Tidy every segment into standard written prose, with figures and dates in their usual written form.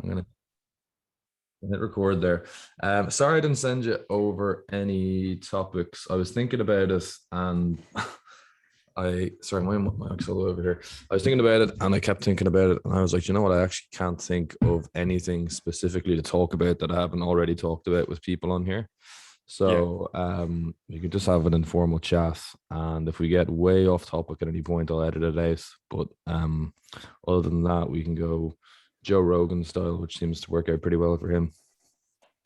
I'm gonna hit record there. Sorry I didn't send you over any topics. I was thinking about it, and sorry, my mic's all over here. I was thinking about it, and I kept thinking about it, and I was like, you know what? I actually can't think of anything specifically to talk about that I haven't already talked about with people on here. Yeah. So you can just have an informal chat, and if we get way off topic at any point, I'll edit it out. But other than that, we can go Joe Rogan style, which seems to work out pretty well for him.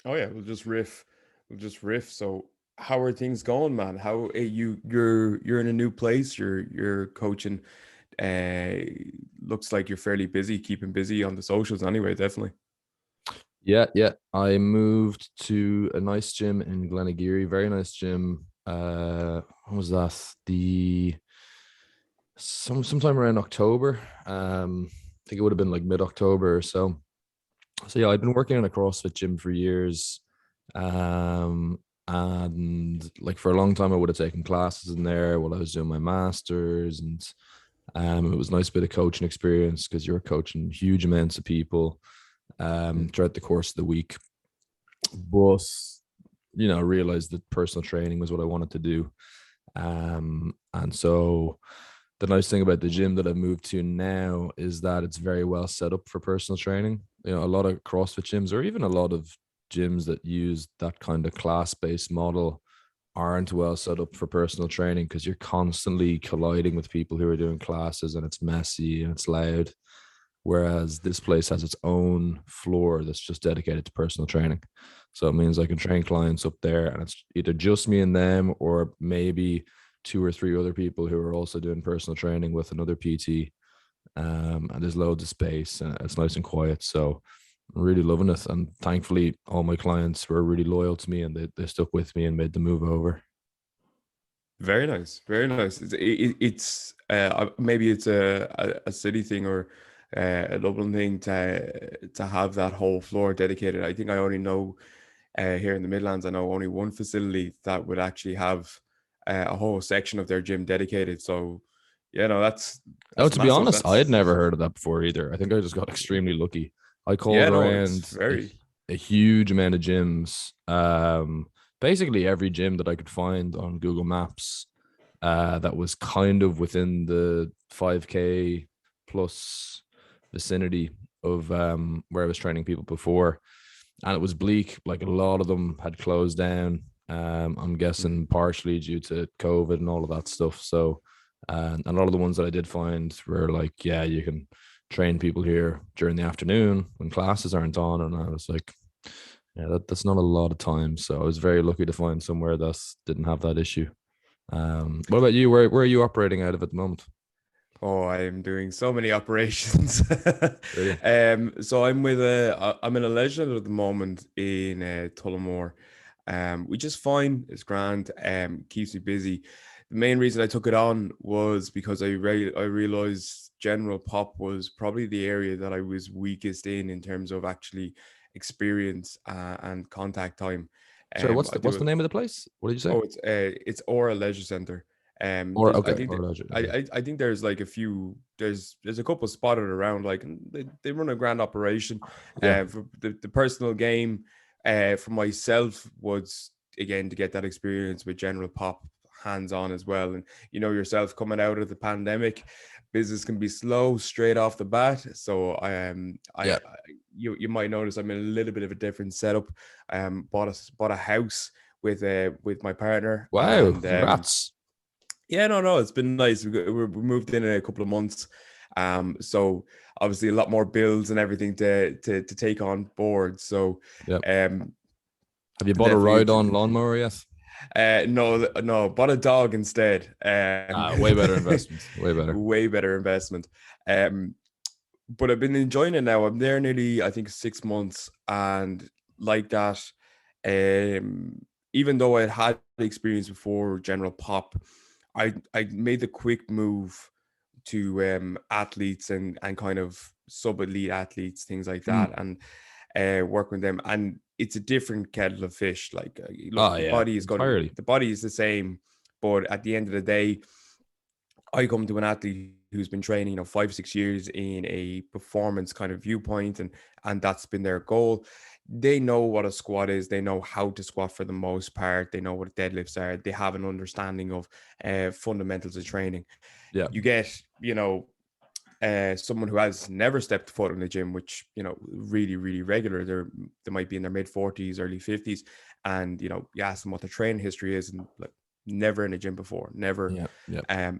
Oh yeah, we'll just riff. We'll just riff. So how are things going, man? How you're in a new place, you're coaching. Uh Looks like you're fairly busy, keeping busy on the socials anyway, definitely. Yeah, yeah. I moved to a nice gym in Glenageary, very nice gym. What was that? Sometime around October. I think it would have been like mid-October or so. So yeah, I've been working in a CrossFit gym for years. And like for a long time I would have taken classes in there while I was doing my masters, and it was a nice bit of coaching experience because you're coaching huge amounts of people Mm. throughout the course of the week. But realized that personal training was what I wanted to do. And so the nice thing about the gym that I've moved to now is that it's very well set up for personal training. A lot of CrossFit gyms, or even a lot of gyms that use that kind of class-based model, aren't well set up for personal training because you're constantly colliding with people who are doing classes, and it's messy and it's loud. Whereas this place has its own floor that's just dedicated to personal training. So it means I can train clients up there, and it's either just me and them, or maybe two or three other people who are also doing personal training with another PT. And there's loads of space, and it's nice and quiet. So I'm really loving it. And thankfully, all my clients were really loyal to me, and they stuck with me and made the move over. Very nice, very nice. It's maybe it's a city thing or a Dublin thing to have that whole floor dedicated. I think I only know here in the Midlands, I know only one facility that would actually have a whole section of their gym dedicated. So yeah, no, Oh, that's to be massive. honest, I had That's never heard of that before either. I think I just got extremely lucky. I called Yeah, no, it's around very. a huge amount of gyms, basically every gym that I could find on Google Maps, that was kind of within the 5K plus vicinity of where I was training people before. And it was bleak. Like a lot of them had closed down. I'm guessing partially due to COVID and all of that stuff. So, and a lot of the ones that I did find were like, yeah, you can train people here during the afternoon when classes aren't on. And I was like, yeah, that's not a lot of time. So I was very lucky to find somewhere that didn't have that issue. What about you? Where are you operating out of at the moment? Oh, I am doing so many operations. Really? So I'm in a legend at the moment in Tullamore. Which is fine. It's grand. Keeps me busy. The main reason I took it on was because I realized general pop was probably the area that I was weakest in terms of actually experience and contact time. Sorry, I what's do the it. name of the place? What did you say? Oh, it's Aura Leisure Center. Or There's I okay, think or that Logic. Okay. I think there's like a few. There's a couple spotted around. Like they run a grand operation. Yeah. For the personal game, for myself was again to get that experience with general pop hands on as well. And you know yourself coming out of the pandemic, business can be slow straight off the bat. So Yeah. you might notice I'm in a little bit of a different setup. Bought a house with my partner, Wow. and Congrats. yeah, no, it's been nice. We moved in a couple of months, so obviously a lot more bills and everything to take on board. So, Yeah. um, Have you bought a definitely, ride-on lawnmower yet? no, bought a dog instead. Ah, way better investment. Way better. Way better investment. Um, but I've been enjoying it now. I'm there nearly, I think, 6 months, and like that, even though I had experience before general pop, I made the quick move to athletes and kind of sub elite athletes, things like Mm. that, and work with them. And it's a different kettle of fish. Like, look, Oh yeah, entirely. the body is the same, but at the end of the day, I come to an athlete who's been training, 5-6 years in a performance kind of viewpoint, and that's been their goal. They know what a squat is. They know how to squat for the most part. They know what deadlifts are. They have an understanding of fundamentals of training. Yeah. You get, someone who has never stepped foot in the gym, which, really, really regular. They might be in their mid 40s, early 50s, and you ask them what their training history is, and like never in a gym before, never. Yeah. Yeah.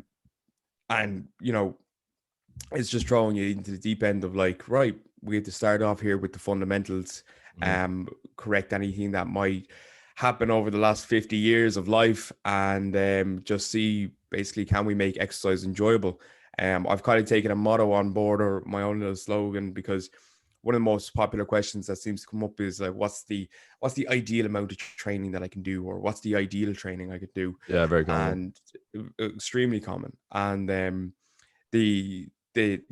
And it's just throwing you into the deep end of like, right, we have to start off here with the fundamentals, correct anything that might happen over the last 50 years of life, and just see basically, can we make exercise enjoyable? I've kind of taken a motto on board, or my own little slogan, because one of the most popular questions that seems to come up is like, what's the ideal amount of training that I can do, or what's the ideal training I could do? Yeah. Very common. And extremely common. And the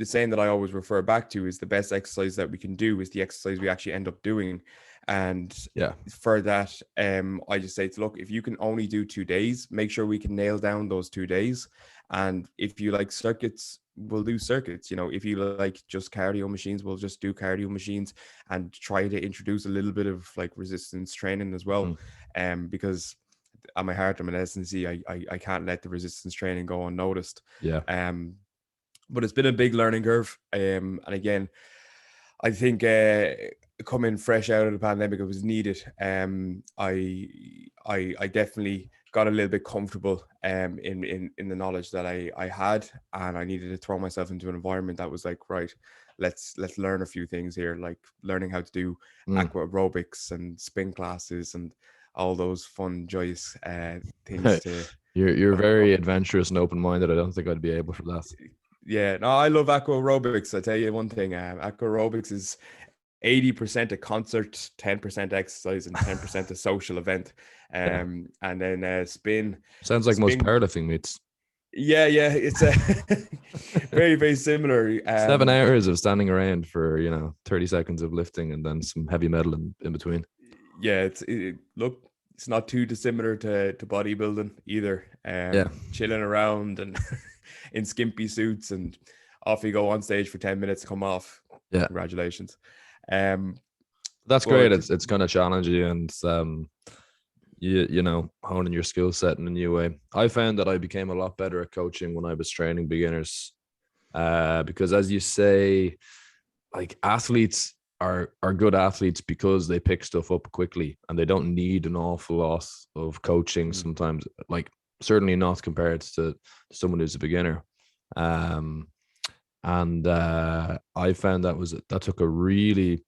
saying that I always refer back to is the best exercise that we can do is the exercise we actually end up doing. And Yeah. for that, I just say to look, if you can only do 2 days, make sure we can nail down those 2 days. And if you like circuits, we'll do circuits. If you like just cardio machines, we'll just do cardio machines, and try to introduce a little bit of like resistance training as well. Because at my heart, I'm an S&C. I can't let the resistance training go unnoticed. Yeah. But it's been a big learning curve. And again, I think coming fresh out of the pandemic, it was needed. I definitely got a little bit comfortable in the knowledge that I had, and I needed to throw myself into an environment that was like, right, let's learn a few things here, like learning how to do aqua aerobics and spin classes and all those fun, joyous things to. You're very adventurous and open-minded. I don't think I'd be able for that. Yeah, no, I love aqua aerobics. I tell you one thing, aqua aerobics is 80% a concert, 10% exercise, and 10% a social event. And then spin. Sounds like most powerlifting meets. Yeah, it's very, very similar. 7 hours of standing around for 30 seconds of lifting, and then some heavy metal in between. Yeah, look, it's not too dissimilar to bodybuilding either. Chilling around and in skimpy suits, and off you go on stage for 10 minutes, come off. Yeah, congratulations. That's great. It's kind of challenging, and honing your skill set in a new way. I found that I became a lot better at coaching when I was training beginners, because as you say, like athletes are good athletes because they pick stuff up quickly, and they don't need an awful lot of coaching sometimes, like certainly not compared to someone who's a beginner. I found that took a really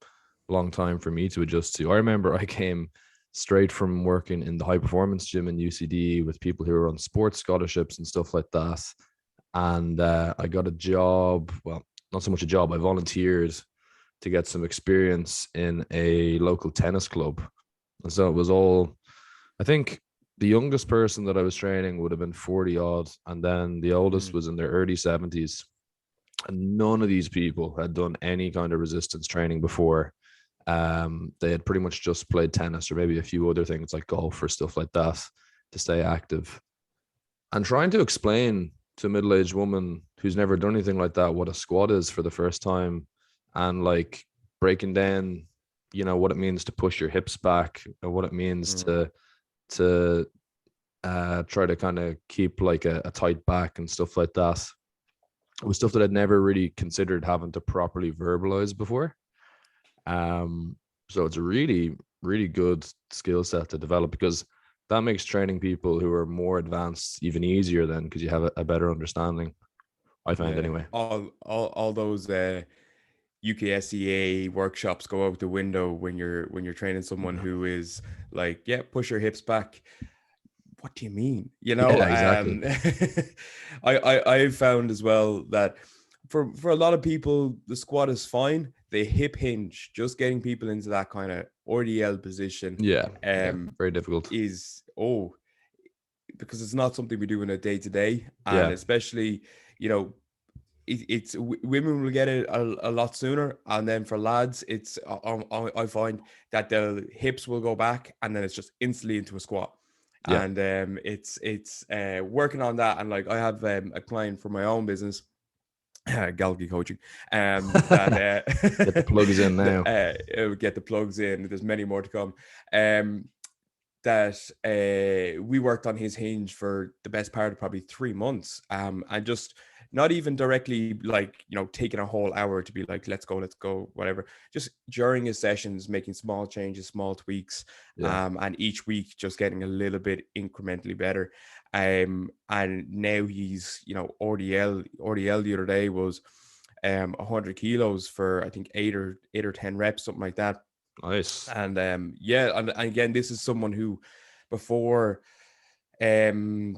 long time for me to adjust to. I remember I came straight from working in the high performance gym in UCD with people who were on sports scholarships and stuff like that. And I got a job. Well, not so much a job. I volunteered to get some experience in a local tennis club. And so it was all, I think the youngest person that I was training would have been 40 odd. And then the oldest was in their early 70s. And none of these people had done any kind of resistance training before. They had pretty much just played tennis or maybe a few other things like golf or stuff like that to stay active. And trying to explain to a middle-aged woman who's never done anything like that what a squat is for the first time, and like breaking down, what it means to push your hips back and what it means to try to kind of keep like a tight back and stuff like that. It was stuff that I'd never really considered having to properly verbalize before. So it's a really, really good skill set to develop, because that makes training people who are more advanced even easier then, because you have a better understanding, I find anyway. All those UKSEA workshops go out the window when you're training someone who is like, yeah, push your hips back. What do you mean? Yeah, exactly. I found as well that for a lot of people, the squat is fine. The hip hinge, just getting people into that kind of RDL position, very difficult. Because it's not something we do in a day to day, and especially it's women will get it a lot sooner, and then for lads, it's I find that the hips will go back, and then it's just instantly into a squat. And it's working on that. And like I have a client for my own business Galgey coaching, that Get the plugs in now. get the plugs in. There's many more to come. That we worked on his hinge for the best part of probably 3 months, and just not even directly like, you know, taking a whole hour to be like, let's go, whatever. Just during his sessions, making small changes, small tweaks, Yeah. and each week just getting a little bit incrementally better. And now he's, you know, RDL the other day was 100 kilos for I think eight or 10 reps, something like that. Nice. And yeah, and again, this is someone who before June,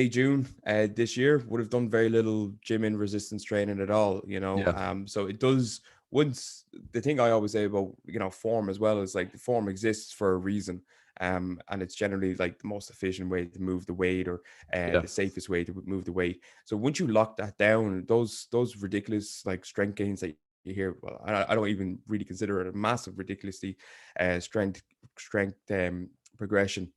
June this year would have done very little gym and resistance training at all, you know. Yeah. So it does, once, the thing I always say about, you know, form as well is like the form exists for a reason. And it's generally like the most efficient way to move the weight, or Yeah. the safest way to move the weight. So once you lock that down, those ridiculous like strength gains that you hear, well, I don't even really consider it a massive, ridiculously strength progression,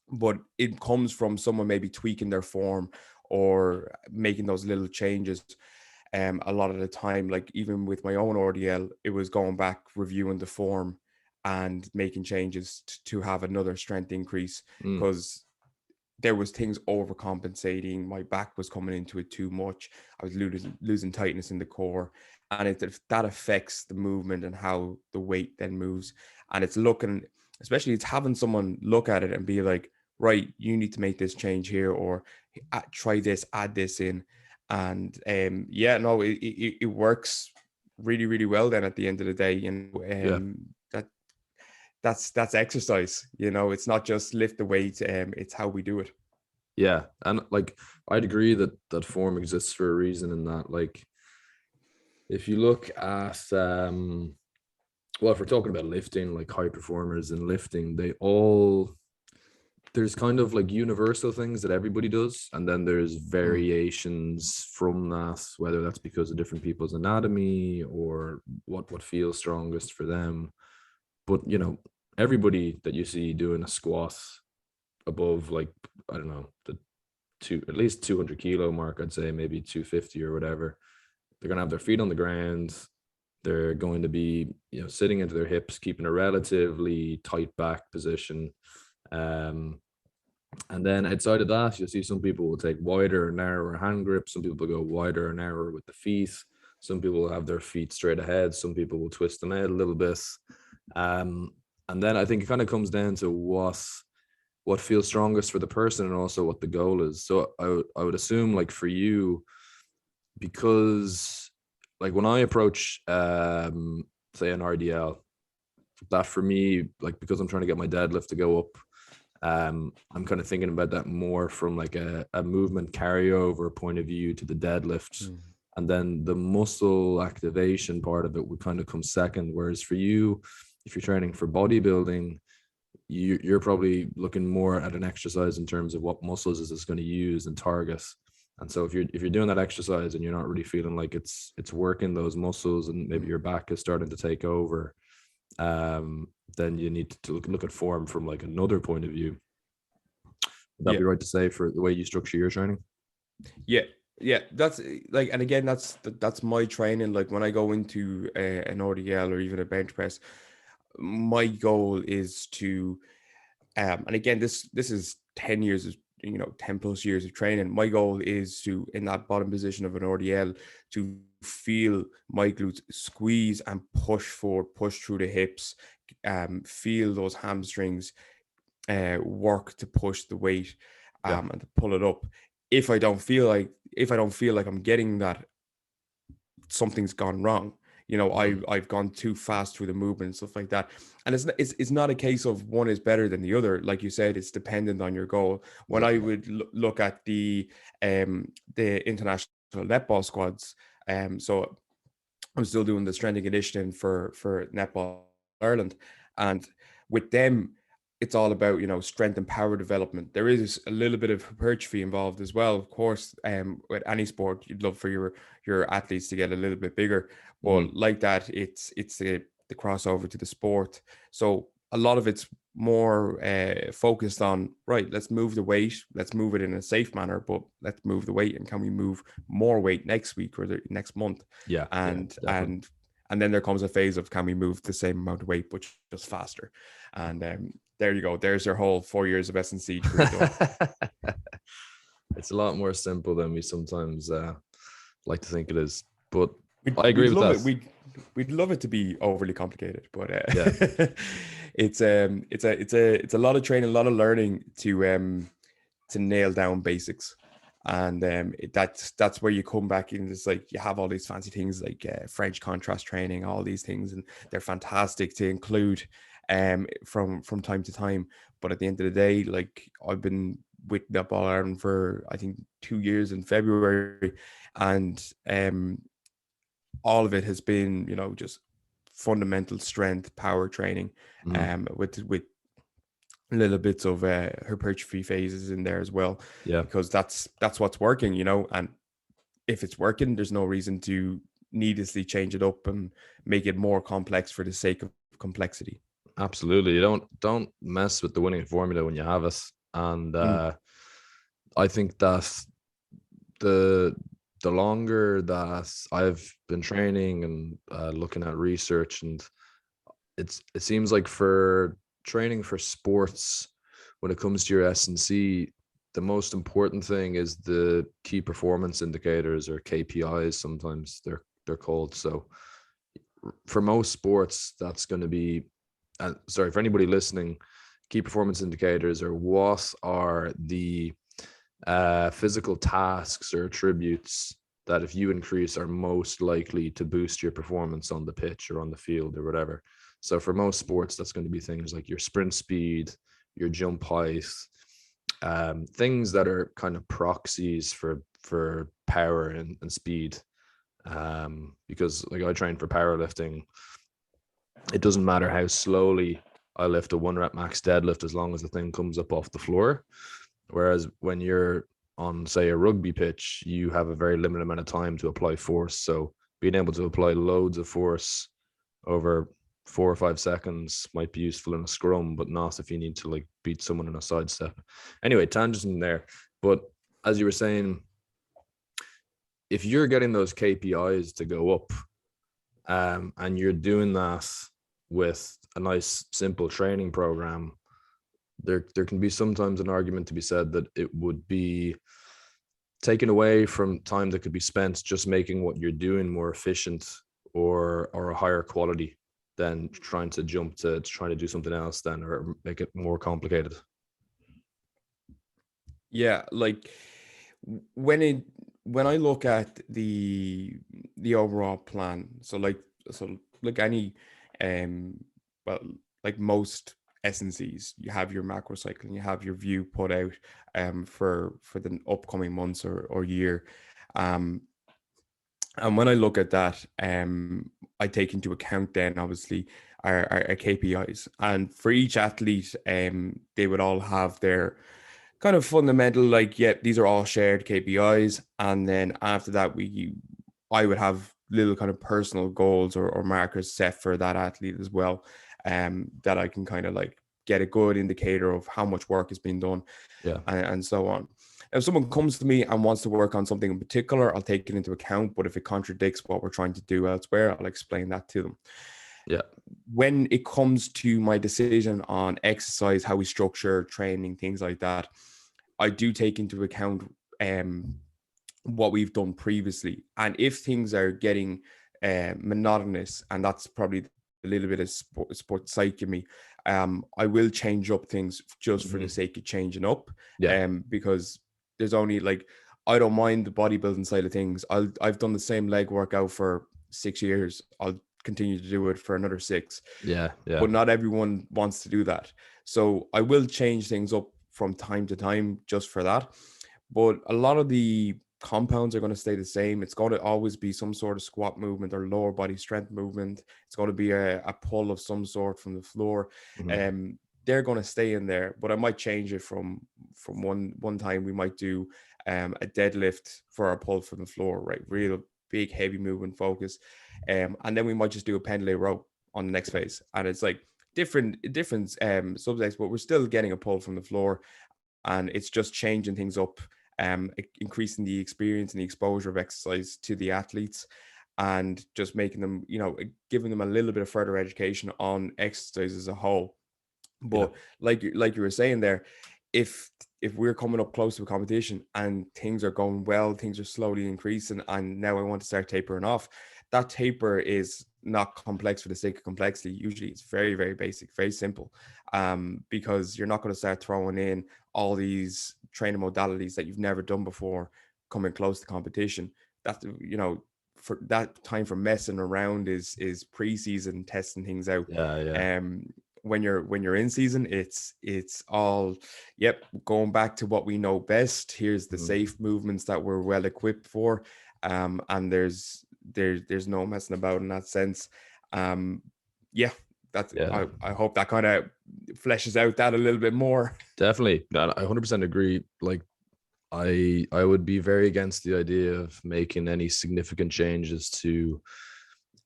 but it comes from someone maybe tweaking their form or making those little changes. A lot of the time, like even with my own RDL, it was going back, reviewing the form and making changes to have another strength increase, Mm. because there was things overcompensating. My back was coming into it too much. I was losing tightness in the core, and that affects the movement and how the weight then moves. And it's looking, especially it's having someone look at it and be like, right, you need to make this change here, or try this, add this in. And yeah, no, it works really, really well. Then at the end of the day, you know, Yeah. that's exercise. You know, it's not just lift the weight. It's how we do it. Yeah. And like, I'd agree that form exists for a reason, in that, like, if you look at well, if we're talking about lifting, like high performers in lifting, there's kind of like universal things that everybody does, and then there's variations from that, whether that's because of different people's anatomy or what feels strongest for them. But you know, everybody that you see doing a squat above, like, I don't know, the at least 200 kilo mark, I'd say maybe 250 or whatever, they're going to have their feet on the ground. They're going to be, you know, sitting into their hips, keeping a relatively tight back position. And then outside of that, you'll see some people will take wider or narrower hand grips. Some people go wider or narrower with the feet. Some people will have their feet straight ahead. Some people will twist them out a little bit. And then I think it kind of comes down to what feels strongest for the person, and also what the goal is. So I would assume, like, for you, because like when I approach say an RDL, that for me, like, because I'm trying to get my deadlift to go up, I'm kind of thinking about that more from like a movement carryover point of view to the deadlift. And then the muscle activation part of it would kind of come second. Whereas for you, if you're training for bodybuilding, you're probably looking more at an exercise in terms of what muscles is this going to use and target. And so if you're doing that exercise and you're not really feeling like it's working those muscles, and maybe your back is starting to take over, then you need to look at form from like another point of view. Would that be right to say, for the way you structure your training? Yeah, that's like, and again, that's my training. Like when I go into an RDL or even a bench press, my goal is to, and again, this is 10 years of, 10 plus years of training. My goal is to, in that bottom position of an RDL, to feel my glutes squeeze and push forward, push through the hips, feel those hamstrings work to push the weight, and to pull it up. If I don't feel like I'm getting that, something's gone wrong. I've gone too fast through the movement and stuff like that. And it's not a case of one is better than the other. Like you said, it's dependent on your goal. When I would look at the international netball squads, so I'm still doing the strength and conditioning for netball Ireland, and with them, it's all about, strength and power development. There is a little bit of hypertrophy involved as well, of course. With any sport, you'd love for your athletes to get a little bit bigger, but like that, it's the crossover to the sport. So a lot of it's more focused on, right, let's move the weight, let's move it in a safe manner, but let's move the weight, and can we move more weight next week or the next month? Yeah, and definitely. and then there comes a phase of, can we move the same amount of weight but just faster? And there you go, there's your whole 4 years of S&C degree done. It's a lot more simple than we sometimes like to think it is, but I We'd agree with love that. it. We'd love it to be overly complicated, but Yeah, it's a lot of training, a lot of learning to nail down basics. And that's where you come back in. It's like you have all these fancy things like French contrast training, all these things, and they're fantastic to include from time to time. But at the end of the day, like, I've been with Netball Ireland for, I think, 2 years in February, and all of it has been, just fundamental strength, power training, with little bits of hypertrophy phases in there as well, yeah, because that's what's working, and if it's working, there's no reason to needlessly change it up and make it more complex for the sake of complexity. absolutely. You don't mess with the winning formula when you have it, and Mm. I think that the the longer that I've been training and looking at research, and it seems like for training for sports, when it comes to your S&C, the most important thing is the key performance indicators, or KPIs sometimes they're called. So for most sports, that's going to be sorry, for anybody listening, key performance indicators are what are the physical tasks or attributes that, if you increase, are most likely to boost your performance on the pitch or on the field or whatever. So for most sports, that's going to be things like your sprint speed, your jump height, things that are kind of proxies for power and speed. Because like I train for powerlifting, it doesn't matter how slowly I lift a 1 rep max deadlift as long as the thing comes up off the floor. Whereas when you're on, say, a rugby pitch, you have a very limited amount of time to apply force. So being able to apply loads of force over 4 or 5 seconds might be useful in a scrum, but not if you need to like beat someone in a sidestep. Anyway, tangent in there. But as you were saying, if you're getting those KPIs to go up, and you're doing that with a nice simple training program, there can be sometimes an argument to be said that it would be taken away from time that could be spent just making what you're doing more efficient or a higher quality than trying to jump to trying to do something else then, or make it more complicated. Yeah, like, when I look at the overall plan, so like any well, like most S&Cs, you have your macro cycle and you have your view put out for the upcoming months or year. Um and when I look at that, I take into account then obviously our KPIs. And for each athlete, they would all have their kind of fundamental, like, yeah, these are all shared KPIs. And then after that, I would have little kind of personal goals or markers set for that athlete as well, that I can kind of like get a good indicator of how much work is being done, Yeah, and so on. If someone comes to me and wants to work on something in particular, I'll take it into account. But if it contradicts what we're trying to do elsewhere, I'll explain that to them. yeah, When it comes to my decision on exercise, how we structure training, things like that, I do take into account what we've done previously. And if things are getting monotonous, and that's probably a little bit of sports psych in me, I will change up things just for the sake of changing up. yeah, Because there's only like, I don't mind the bodybuilding side of things. I've done the same leg workout for 6 years. I'll continue to do it for another 6. yeah, yeah, But not everyone wants to do that. So I will change things up from time to time just for that. But a lot of the compounds are going to stay the same. It's going to always be some sort of squat movement or lower body strength movement. It's going to be a pull of some sort from the floor. They're going to stay in there, but I might change it from one time. We might do a deadlift for our pull from the floor, right? Real big heavy movement focus, and then we might just do a pendlay row on the next phase. And it's like different subjects, but we're still getting a pull from the floor, and it's just changing things up, increasing the experience and the exposure of exercise to the athletes, and just making them, giving them a little bit of further education on exercise as a whole. Yeah. But like you were saying there, if we're coming up close to a competition and things are going well, things are slowly increasing, and now I want to start tapering off, that taper is not complex for the sake of complexity. Usually it's very, very basic, very simple, because you're not going to start throwing in all these training modalities that you've never done before coming close to competition. That, for that time for messing around is pre-season, testing things out. Yeah. Yeah. When you're in season, it's all, yep, going back to what we know best. Here's the Mhm. safe movements that we're well equipped for, and there's no messing about in that sense. um yeah, that's, Yeah. I hope that kind of fleshes out that a little bit more. Definitely. No, I 100% agree. Like, I would be very against the idea of making any significant changes to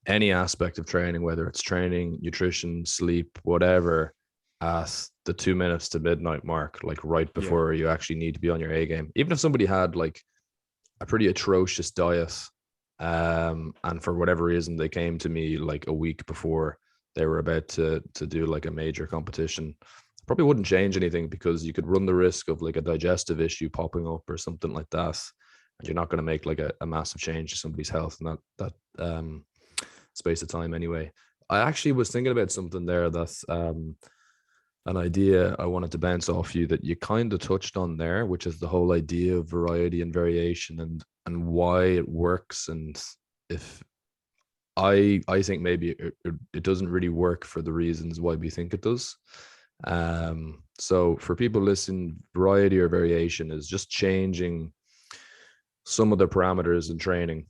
any aspect of training, whether it's training, nutrition, sleep, whatever, at the 2 minutes to midnight mark, like right Yeah, before you actually need to be on your A game. Even if somebody had like a pretty atrocious diet, and for whatever reason they came to me like a week before they were about to do like a major competition, probably wouldn't change anything, because you could run the risk of like a digestive issue popping up or something like that, and you're not going to make like a massive change to somebody's health in that space of time anyway. I actually was thinking about something there that's an idea I wanted to bounce off you that you kind of touched on there, which is the whole idea of variety and variation, and why it works. And if I think maybe it doesn't really work for the reasons why we think it does. So for people listening, variety or variation is just changing some of the parameters in training.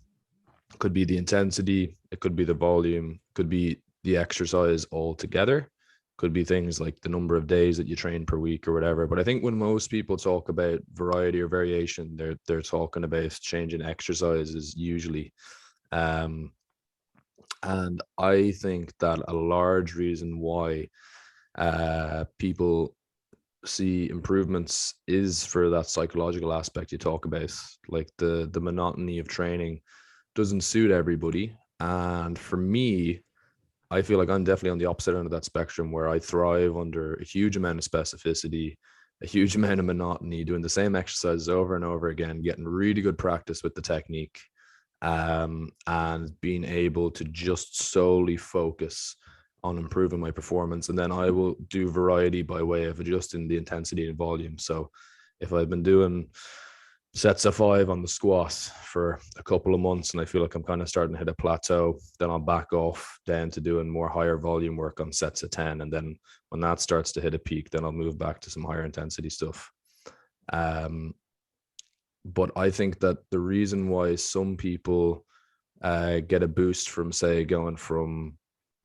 It could be the intensity, it could be the volume, could be the exercise altogether, could be things like the number of days that you train per week or whatever. But I think when most people talk about variety or variation, they're talking about changing exercises usually. Um, and I think that a large reason why people see improvements is for that psychological aspect you talk about. Like the monotony of training doesn't suit everybody. And for me, I feel like I'm definitely on the opposite end of that spectrum, where I thrive under a huge amount of specificity, a huge amount of monotony, doing the same exercises over and over again, getting really good practice with the technique, and being able to just solely focus on improving my performance. And then I will do variety by way of adjusting the intensity and volume. So if I've been doing sets of 5 on the squat for a couple of months and I feel like I'm kind of starting to hit a plateau, then I'll back off down to doing more higher volume work on sets of 10. And then when that starts to hit a peak, then I'll move back to some higher intensity stuff. But I think that the reason why some people get a boost from, say, going from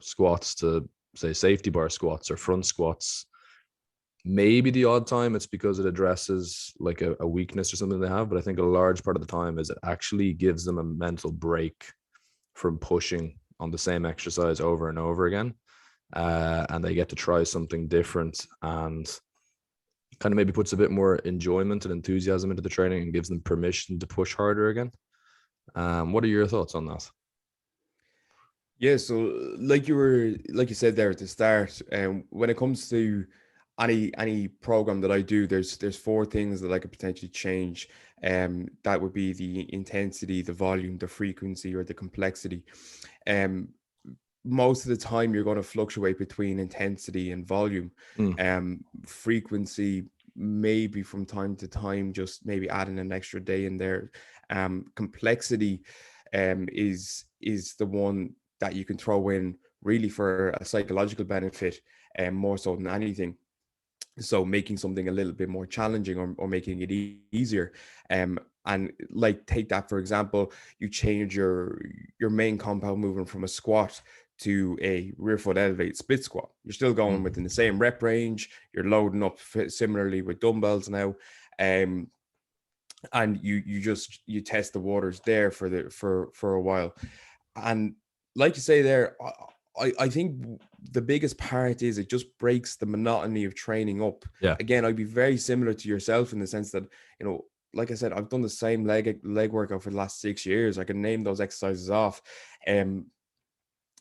squats to, say, safety bar squats or front squats, maybe the odd time it's because it addresses like a weakness or something they have. But I think a large part of the time is it actually gives them a mental break from pushing on the same exercise over and over again. And they get to try something different, and kind of maybe puts a bit more enjoyment and enthusiasm into the training and gives them permission to push harder again. What are your thoughts on that? Yeah, so like you said there at the start, when it comes to any program that I do, there's four things that I could potentially change. That would be the intensity, the volume, the frequency, or the complexity. Um, Most of the time you're going to fluctuate between intensity and volume. Mm, Frequency, maybe from time to time, just maybe adding an extra day in there. Complexity is the one that you can throw in really for a psychological benefit, and more so than anything. So making something a little bit more challenging, or making it easier. And like, take that for example, you change your main compound movement from a squat to a rear foot elevated split squat. You're still going mm, within the same rep range, you're loading up similarly with dumbbells now. And you test the waters there for a while. And like you say there, I think the biggest part is it just breaks the monotony of training up. Yeah. Again, I'd be very similar to yourself in the sense that, you know, like I said, I've done the same leg workout for the last 6 years. I can name those exercises off.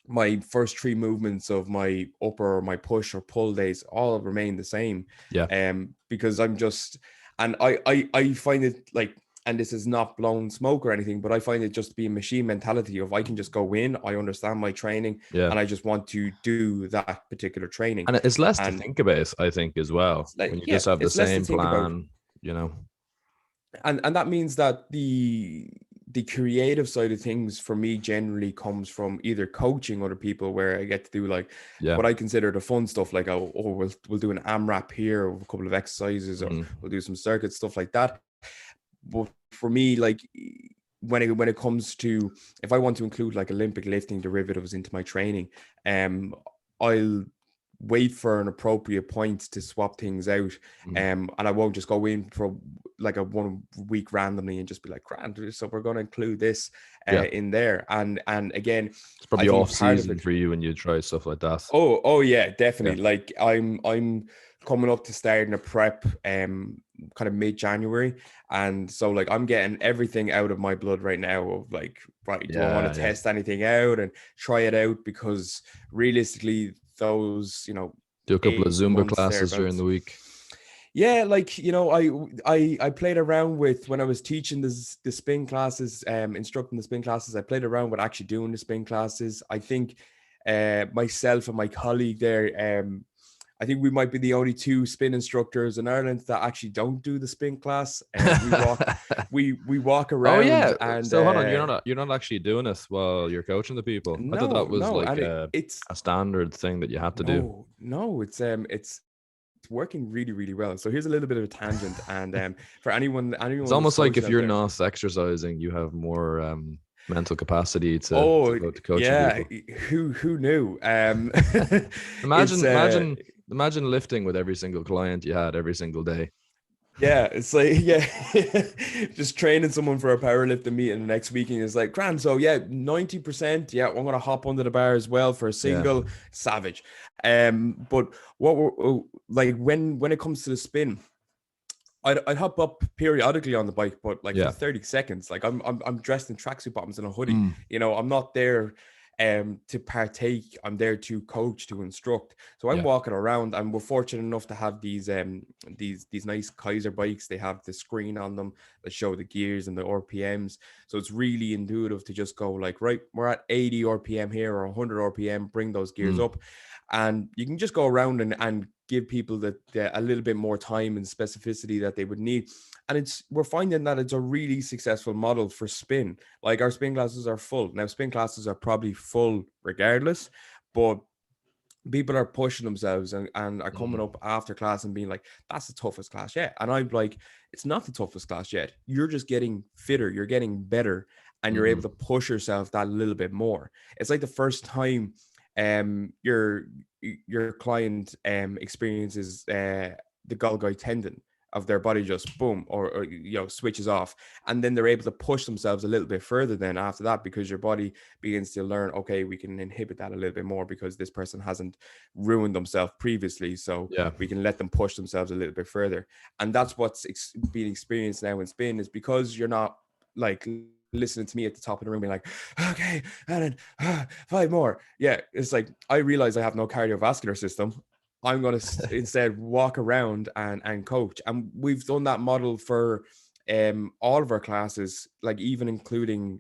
My first 3 movements of my upper or my push or pull days all remain the same. Yeah. Because I'm just, and I find it like, and this is not blown smoke or anything, but I find it just be a machine mentality of I can just go in, I understand my training, Yeah. and I just want to do that particular training. And it's less to And think about, I think, as well, like, when you yeah, just have the it's less to same think about. plan, you know. And that means that the creative side of things for me generally comes from either coaching other people, where I get to do like Yeah. what I consider the fun stuff, like we'll do an AMRAP here, or a couple of exercises, or we'll do some circuit stuff like that. But for me, like when it comes to, if I want to include like Olympic lifting derivatives into my training, I'll wait for an appropriate point to swap things out. And I won't just go in for like a 1 week randomly and just be like, grand, so we're going to include this in there. And again, it's probably I think off part of season it for you when you try stuff like that. Oh yeah, definitely. Like I'm coming up to starting a prep kind of mid-January, and so like I'm getting everything out of my blood right now of like, right, do I want to test anything out and try it out? Because realistically, those, you know, Do a couple of 8 Zumba months classes during thereabouts. the week. Yeah, like, you know, I played around with, when I was teaching the spin classes, instructing the spin classes, I played around with actually doing the spin classes. I think myself and my colleague there, I think we might be the only 2 spin instructors in Ireland that actually don't do the spin class. We walk Oh around, yeah. and So hold on, you're not actually doing this while you're coaching the people. I thought that was no, like and it's a standard thing that you have to do. no, it's working really, really well. So here's a little bit of a tangent, and for anyone It's who's almost like coaching if out you're there. not exercising, you have more mental capacity to Oh go to coaching yeah, people. who knew? It's Imagine lifting with every single client you had every single day. yeah, it's like, yeah, just training someone for a powerlifting meeting the next weekend is like, grand. So yeah, 90%. Yeah, I'm gonna hop under the bar as well for a Yeah. single. Savage. But what we're like, when it comes to the spin, I'd hop up periodically on the bike, but like for Yeah. 30 seconds, like I'm dressed in tracksuit bottoms and a hoodie. Mm. You know, I'm not there to partake. I'm there to coach, to instruct. So I'm Yeah. walking around, and we're fortunate enough to have these nice Kaiser bikes. They have the screen on them that show the gears and the RPMs. So it's really intuitive to just go like, right, we're at 80 RPM here, or 100 RPM, bring those gears up. And you can just go around and give people a little bit more time and specificity that they would need. And we're finding that it's a really successful model for spin. Like, our spin classes are full. Now, spin classes are probably full regardless, but people are pushing themselves and are coming up after class and being like, that's the toughest class yet. And I'm like, it's not the toughest class yet. You're just getting fitter, you're getting better, and you're able to push yourself that little bit more. It's like the first time your client experiences the Galgey tendon of their body just boom, or you know, switches off, and then they're able to push themselves a little bit further then after that, because your body begins to learn, okay, we can inhibit that a little bit more because this person hasn't ruined themselves previously, so Yeah. we can let them push themselves a little bit further. And that's what's being experienced now in spin, is because you're not like listening to me at the top of the room being like, okay, and then 5 more. Yeah, it's like, I realize I have no cardiovascular system. I'm going to instead walk around and coach. And we've done that model for all of our classes, like even including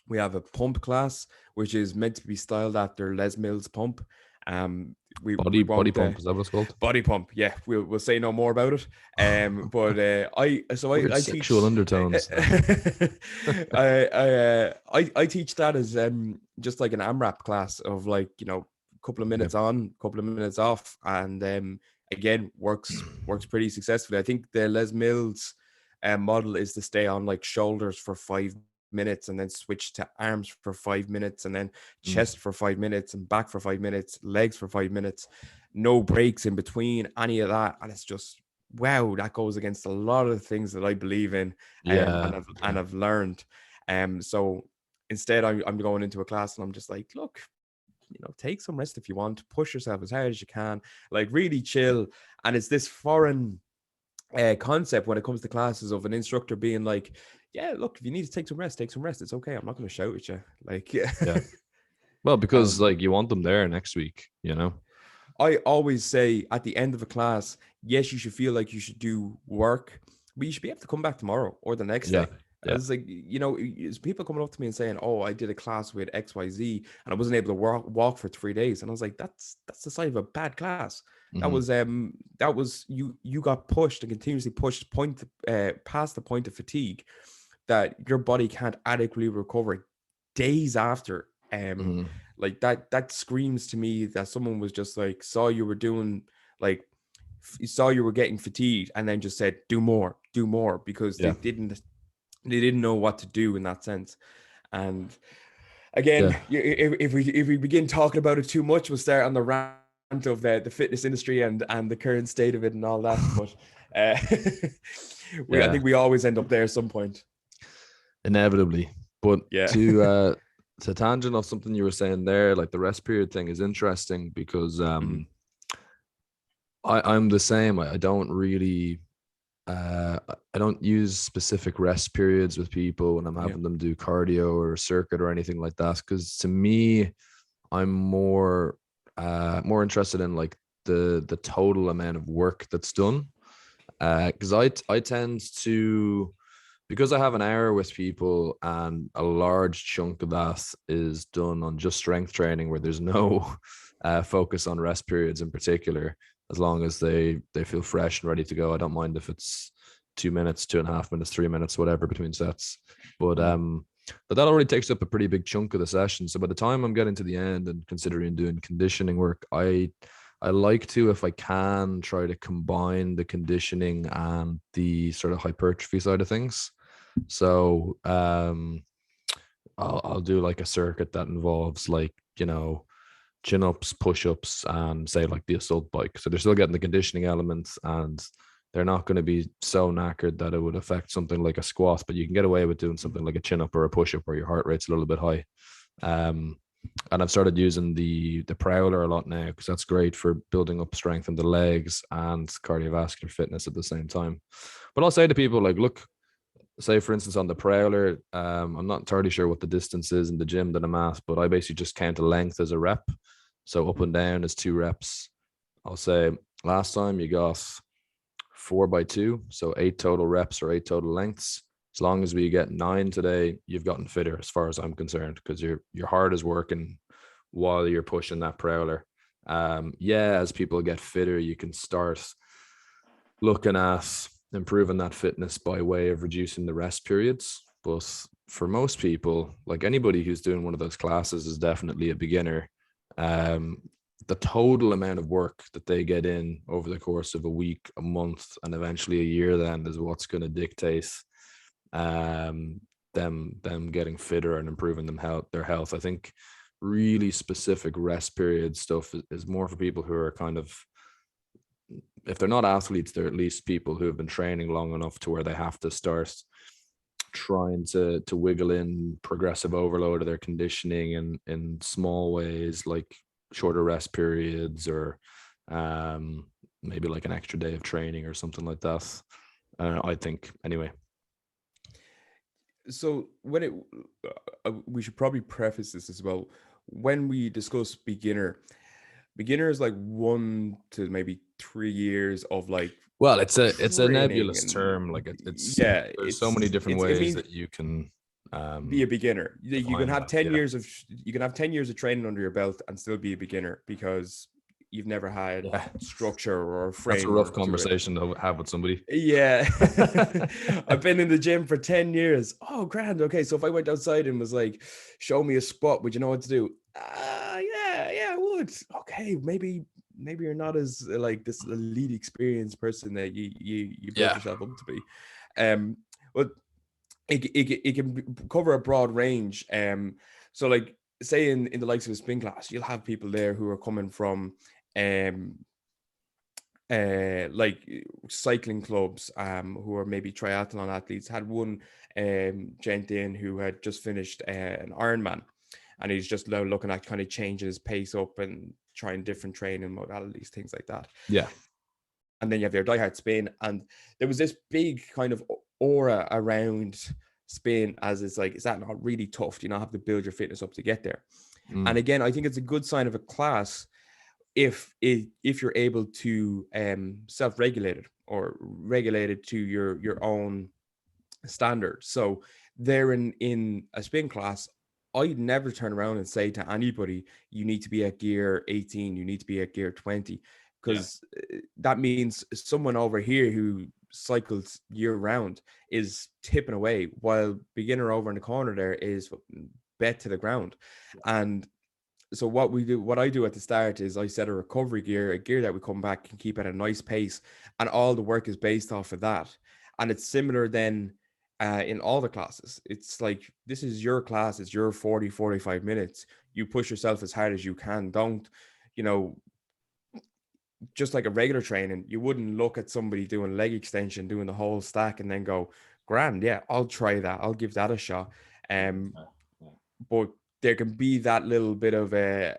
we have a pump class, which is meant to be styled after Les Mills pump. We Body won't pump, is that what it's called? body pump. Yeah, we'll say no more about it. But Weird I sexual teach. undertones. I teach that as just like an AMRAP class of, like, you know, a couple of Okay. minutes on, couple of minutes off, and again, works pretty successfully. I think the Les Mills model is to stay on like shoulders for 5 minutes, and then switch to arms for 5 minutes, and then chest for 5 minutes, and back for 5 minutes, legs for 5 minutes, no breaks in between any of that. And it's just, wow, that goes against a lot of the things that I believe in, Yeah. and I've learned. So instead, I'm going into a class and I'm just like, look, take some rest if you want, push yourself as hard as you can, like really chill. And it's this foreign concept when it comes to classes of an instructor being like, yeah, look, if you need to take some rest, take some rest. It's okay. I'm not going to shout at you. Like, Yeah. Well, because like you want them there next week, I always say at the end of a class, yes, you should feel like you should do work, but you should be able to come back tomorrow or the next Yeah. day. Yeah. It's like, it's people coming up to me and saying, "Oh, I did a class with XYZ and I wasn't able to walk for 3 days." And I was like, that's the sign of a bad class. That was you got pushed and continuously pushed past the point of fatigue that your body can't adequately recover days after. Like that screams to me that someone was just like, saw you were doing, like, saw you were getting fatigued and then just said, do more, because Yeah. they didn't know what to do in that sense. And again, Yeah. if we begin talking about it too much, we'll start on the rant of the fitness industry and the current state of it and all that. But I think we always end up there at some point. Inevitably. But Yeah. to tangent off something you were saying there, like the rest period thing is interesting because I'm the same. I don't really I don't use specific rest periods with people when I'm having them do cardio or circuit or anything like that, because to me, I'm more interested in like the total amount of work that's done, because I tend to, because I have an hour with people and a large chunk of that is done on just strength training where there's no focus on rest periods in particular. As long as they feel fresh and ready to go, I don't mind if it's 2 minutes, 2.5 minutes, 3 minutes, whatever between sets. But that already takes up a pretty big chunk of the session. So by the time I'm getting to the end and considering doing conditioning work, I like to, if I can, try to combine the conditioning and the sort of hypertrophy side of things. So I'll do like a circuit that involves like, chin ups, push ups, and say like the assault bike. So they're still getting the conditioning elements and they're not going to be so knackered that it would affect something like a squat, but you can get away with doing something like a chin up or a push up where your heart rate's a little bit high. And I've started using the prowler a lot now because that's great for building up strength in the legs and cardiovascular fitness at the same time. But I'll say to people like, look, say for instance on the prowler, I'm not entirely sure what the distance is in the gym that I'm at, but I basically just count a length as a rep. So up and down is 2 reps. I'll say last time you got 4x2, so 8 total reps or 8 total lengths. As long as we get 9 today, you've gotten fitter as far as I'm concerned, because your heart is working while you're pushing that prowler. As people get fitter, you can start looking at improving that fitness by way of reducing the rest periods. But for most people, like anybody who's doing one of those classes is definitely a beginner. The total amount of work that they get in over the course of a week, a month, and eventually a year then is what's going to dictate them getting fitter and improving their health. I think really specific rest period stuff is more for people who are kind of, if they're not athletes, they're at least people who have been training long enough to where they have to start trying to wiggle in progressive overload of their conditioning in small ways, like shorter rest periods or maybe like an extra day of training or something like that. I think anyway. So we should probably preface this as well. When we discuss beginner is like 1 to maybe 3 years of like, well, it's a nebulous and, term. Like it's there's so it's many different it ways means that you can be a beginner. You can have 10 yeah. years of training under your belt and still be a beginner because you've never had structure or a framework. That's a rough conversation to have with somebody. Yeah. I've been in the gym for 10 years. Oh, grand. Okay. So if I went outside and was like, show me a spot, would you know what to do? Yeah, I would. Okay. Maybe you're not as like this elite experienced person that you build yourself up to be. But it can cover a broad range. So like say in the likes of a spin class, you'll have people there who are coming from like cycling clubs, who are maybe triathlon athletes. Had one gent in who had just finished an Ironman, and he's just now looking at kind of changing his pace up and trying different training modalities, things like that. Yeah. And then you have your diehard spin, and there was this big kind of aura around spin, as it's like, is that not really tough? Do you not have to build your fitness up to get there? And again, I think it's a good sign of a class if you're able to self-regulate it or regulate it to your own standard. So there in a spin class, I'd never turn around and say to anybody, you need to be at gear 18, you need to be at gear 20, because that means someone over here who cycles year round is tipping away, while beginner over in the corner there is bet to the ground. And so what I do at the start is I set a recovery gear, a gear that we come back and keep at a nice pace, and all the work is based off of that. And it's similar then in all the classes. It's like, this is your class, it's your 45 minutes. You push yourself as hard as you can. Don't, you know, just like a regular training, you wouldn't look at somebody doing leg extension, doing the whole stack, and then go, grand, yeah, I'll try that. I'll give that a shot. But there can be that little bit of a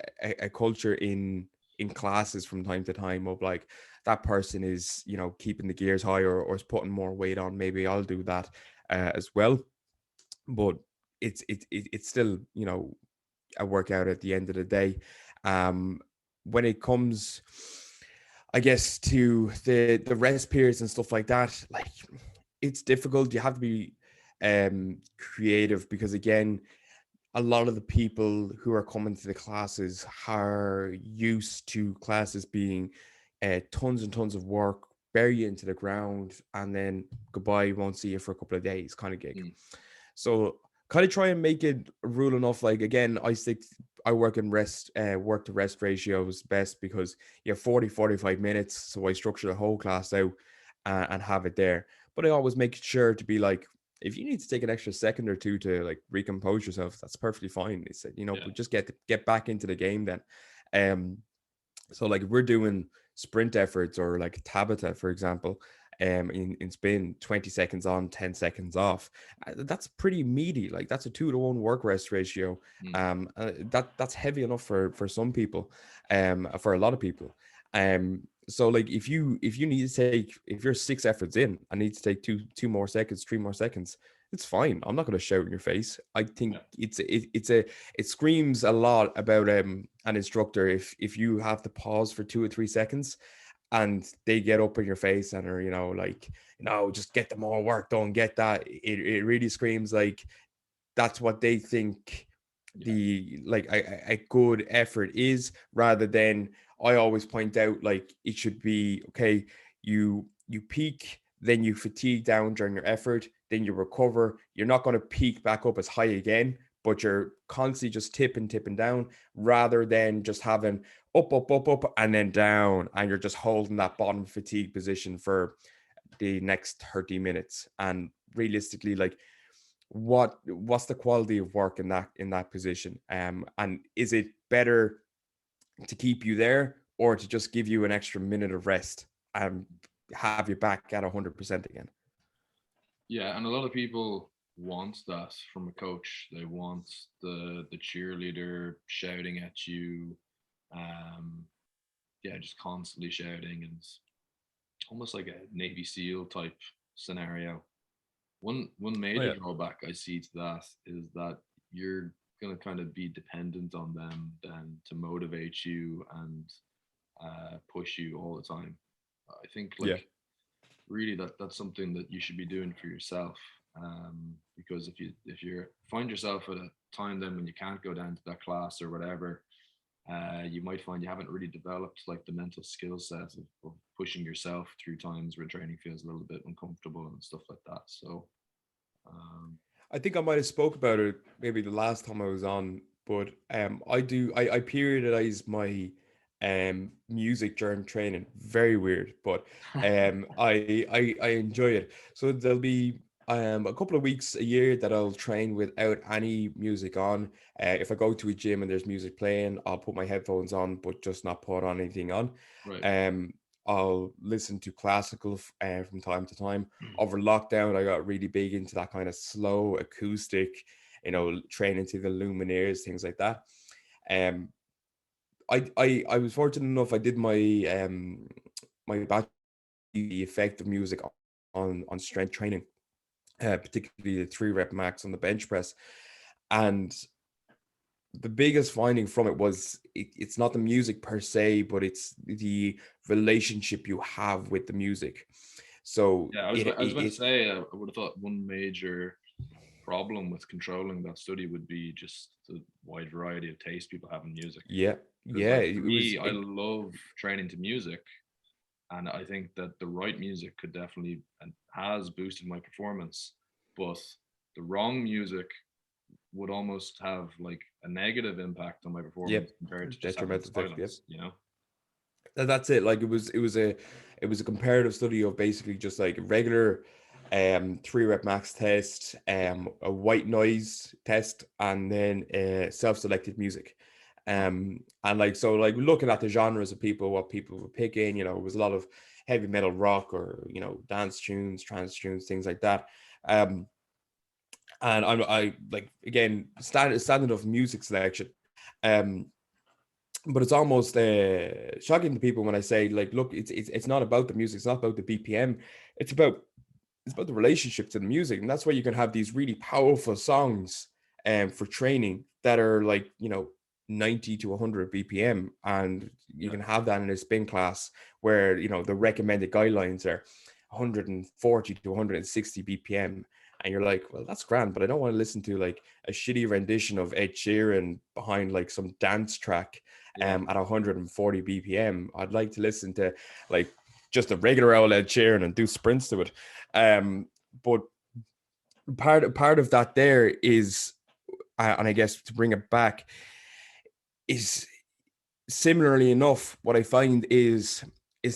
culture in classes from time to time of like, that person is, you know, keeping the gears high, or is putting more weight on. Maybe I'll do that as well. But it's still, you know, a workout at the end of the day. When it comes, I guess, to the rest periods and stuff like that, like, it's difficult. You have to be creative, because again, a lot of the people who are coming to the classes are used to classes being tons and tons of work, bury you into the ground, and then goodbye, won't see you for a couple of days kind of gig. So kind of try and make it rule enough. Like, again, I work in work to rest ratios best, because you have 45 minutes. So I structure the whole class out and have it there. But I always make sure to be like, if you need to take an extra second or two to like recompose yourself, that's perfectly fine. It's, you know, just get back into the game then. So like, if we're doing sprint efforts, or like Tabata, for example, in spin, 20 seconds on, 10 seconds off, that's pretty meaty. Like, that's a 2-to-1 work rest ratio. That's heavy enough for some people, for a lot of people. So like, if you need to take, if you're 6 efforts in, I need to take two more seconds, 3 more seconds, it's fine. I'm not going to shout in your face. I think it screams a lot about an instructor if you have to pause for 2 or 3 seconds, and they get up in your face and are, you know, like, you know, just get the more work done, get that. It really screams like that's what they think the like a good effort is, rather than, I always point out, like, it should be, okay, you peak, then you fatigue down during your effort, then you recover. You're not going to peak back up as high again, but you're constantly just tipping down, rather than just having up, and then down, and you're just holding that bottom fatigue position for the next 30 minutes. And realistically, like, what's the quality of work in that position? And is it better to keep you there, or to just give you an extra minute of rest and have you back at 100% again? Yeah, and a lot of people want that from a coach. They want the cheerleader shouting at you, yeah, just constantly shouting, and almost like a Navy SEAL type scenario. One major drawback I see to that is that you're gonna kind of be dependent on them then to motivate you and push you all the time. I think like really that's something that you should be doing for yourself, because if you find yourself at a time then when you can't go down to that class or whatever, you might find you haven't really developed like the mental skill set of pushing yourself through times where training feels a little bit uncomfortable and stuff like that. So I think I might have spoke about it maybe the last time I was on, but I periodize my music during training. Very weird, but I enjoy it. So there'll be a couple of weeks a year that I'll train without any music on. If I go to a gym and there's music playing, I'll put my headphones on, but just not put on anything on. right. I'll listen to classical from time to time. Over lockdown, I got really big into that kind of slow acoustic training to the Lumineers, things like that. Um, I was fortunate enough. I did my bachelor, the effect of music on strength training, particularly the 3 rep max on the bench press. And the biggest finding from it was it's not the music per se, but it's the relationship you have with the music. So Yeah, I was about to say, I would have thought one major problem with controlling that study would be just the wide variety of taste people have in music. yeah, Because, yeah, like, it for was me, I love training to music, and I think that the right music could definitely and has boosted my performance, but the wrong music would almost have like a negative impact on my yep, performance compared to just having detrimental effect. Yep. silence, you know? That's it. Like it was a comparative study of basically just like regular 3 rep max test, a white noise test, and then self-selected music. And like, so like looking at the genres of people, what people were picking, it was a lot of heavy metal, rock, or dance tunes, trance tunes, things like that. um and I like, again, standard of music selection. um but it's almost shocking to people when I say, like, look, it's not about the music, it's not about the BPM, it's about the relationship to the music. And that's why you can have these really powerful songs for training that are like 90 to 100 BPM, and you Yeah. can have that in a spin class where the recommended guidelines are 140 to 160 BPM. And you're like, well, that's grand, but I don't want to listen to like a shitty rendition of Ed Sheeran behind like some dance track Yeah. at 140 BPM. I'd like to listen to like just a regular old Ed Sheeran and do sprints to it. But part of that there is, and I guess to bring it back, is similarly enough, what I find is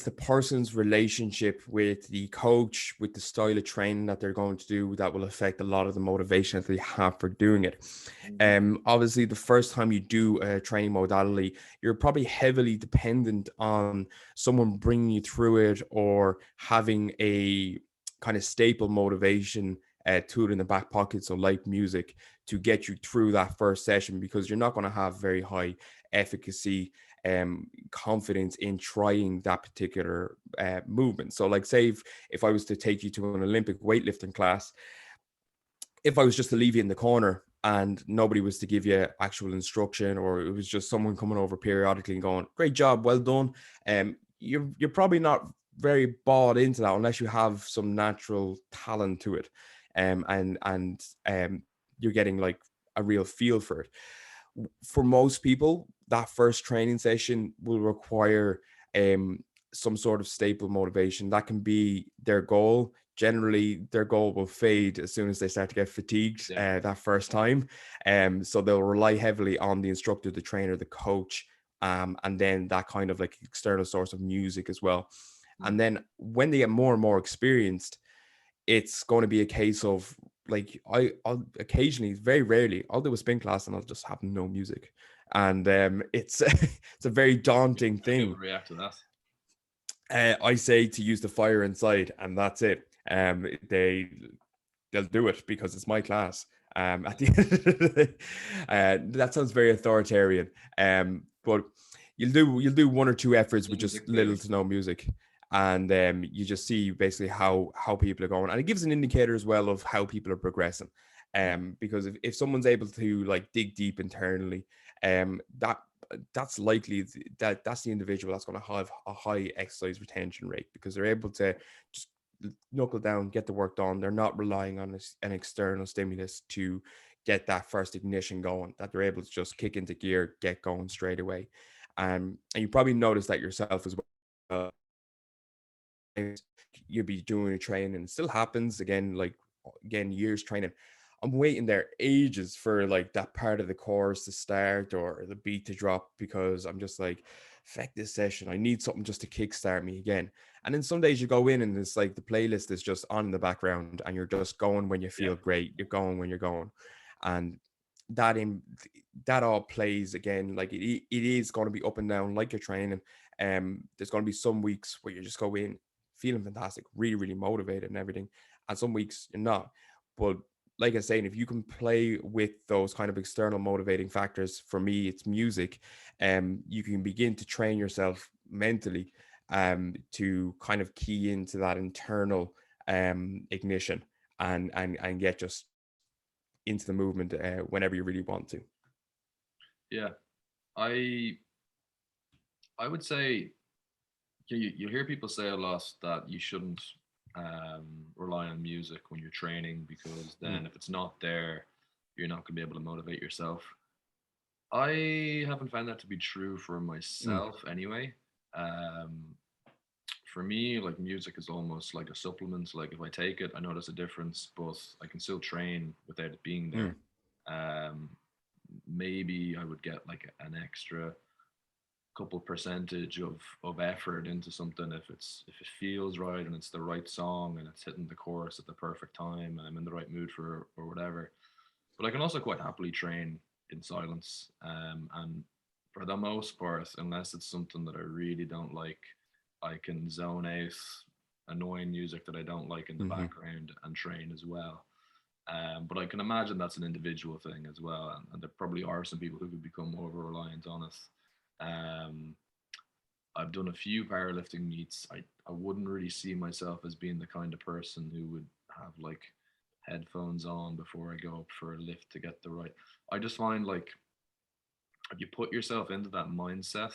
the person's relationship with the coach, with the style of training that they're going to do, that will affect a lot of the motivation that they have for doing it. Obviously, the first time you do a training modality, you're probably heavily dependent on someone bringing you through it, or having a kind of staple motivation to it in the back pocket, so like music, to get you through that first session, because you're not going to have very high efficacy, confidence in trying that particular movement. So like, say if I was to take you to an Olympic weightlifting class, if I was just to leave you in the corner and nobody was to give you actual instruction, or it was just someone coming over periodically and going, great job, well done, you're probably not very bought into that unless you have some natural talent to it, and you're getting like a real feel for it. For most people, that first training session will require some sort of staple motivation. That can be their goal. Generally, their goal will fade as soon as they start to get fatigued Yeah. that first time. So they'll rely heavily on the instructor, the trainer, the coach, and then that kind of like external source of music as well. And then when they get more and more experienced, it's going to be a case of like, I'll occasionally, very rarely, I'll do a spin class and I'll just have no music, and it's it's a very daunting How people thing. react to that. I say to use the fire inside, and that's it. They'll do it because it's my class. At the end of the day, that sounds very authoritarian. But you'll do 1 or 2 efforts with just little to no music, and you just see basically how people are going, and it gives an indicator as well of how people are progressing. Because if someone's able to like dig deep internally, that's likely that's the individual that's going to have a high exercise retention rate, because they're able to just knuckle down, get the work done. They're not relying on an external stimulus to get that first ignition going, that they're able to just kick into gear, get going straight away. And you probably notice that yourself as well. You'll be doing a training, and it still happens again, like, again, years training, I'm waiting there ages for like that part of the chorus to start or the beat to drop, because I'm just like, feck this session, I need something just to kickstart me again. And then some days you go in and it's like the playlist is just on in the background, and you're just going when you feel great, you're going when you're going. And that in that all plays again, like it is going to be up and down like your training. There's going to be some weeks where you just go in feeling fantastic, really, really motivated and everything, and some weeks you're not. But like I was saying, if you can play with those kind of external motivating factors, for me, it's music. You can begin to train yourself mentally, to kind of key into that internal ignition, and get just into the movement whenever you really want to. Yeah, I I would say you hear people say a lot that you shouldn't rely on music when you're training, because Mm, then if it's not there, you're not going to be able to motivate yourself. I haven't found that to be true for mm, myself anyway. Um, for me, like music is almost like a supplement. Like if I take it, I notice a difference, but I can still train without it being mm, there. Um, Maybe I would get like an extra couple percentage of effort into something if it feels right and it's the right song and it's hitting the chorus at the perfect time and I'm in the right mood for or whatever. But I can also quite happily train in silence. And for the most part, unless it's something that I really don't like, I can zone out annoying music that I don't like in the mhm, background and train as well. But I can imagine that's an individual thing as well, and there probably are some people who could become over reliant on it. I've done a few powerlifting meets. I wouldn't really see myself as being the kind of person who would have like headphones on before I go up for a lift to get the right. I just find like if you put yourself into that mindset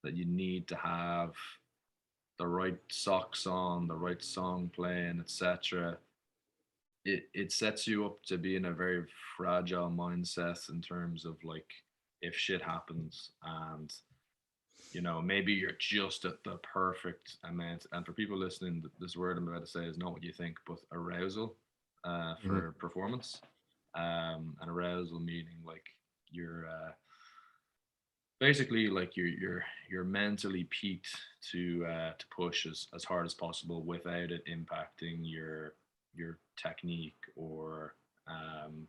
that you need to have the right socks on, the right song playing, etc., it sets you up to be in a very fragile mindset in terms of like if shit happens and maybe you're just at the perfect amount. And for people listening, this word I'm about to say is not what you think, but arousal mhm, for performance. And arousal meaning like you're basically like you're mentally peaked to push as hard as possible without it impacting your technique or um,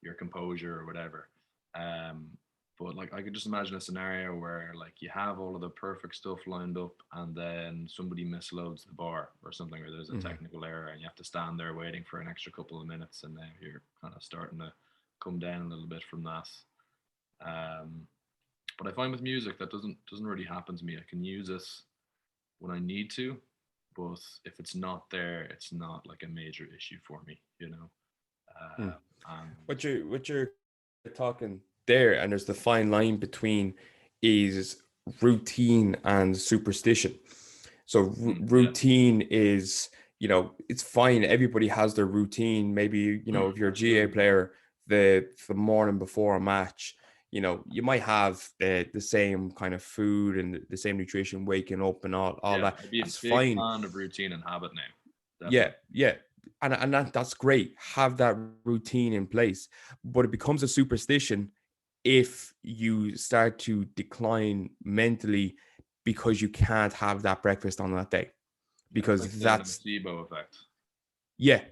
your composure or whatever. Um, but like I could just imagine a scenario where like you have all of the perfect stuff lined up and then somebody misloads the bar or something, or there's a mhm. technical error and you have to stand there waiting for an extra couple of minutes, and now you're kind of starting to come down a little bit from that. Um, but I find with music that doesn't really happen to me. I can use it when I need to, but if it's not there, it's not like a major issue for me, you know. Mm. And What you're talking there, and there's the fine line between is routine and superstition. So yeah, routine is, it's fine. Everybody has their routine. Maybe, if you're a GA absolutely, player, the morning before a match, you might have the same kind of food and the same nutrition, waking up and all yeah. that. I'd be a That's big fine. fan of routine and habit now, Yeah, definitely. yeah. And that's great. Have that routine in place. But it becomes a superstition if you start to decline mentally because you can't have that breakfast on that day. Yeah, it's like Because the that's, nocebo effect. yeah,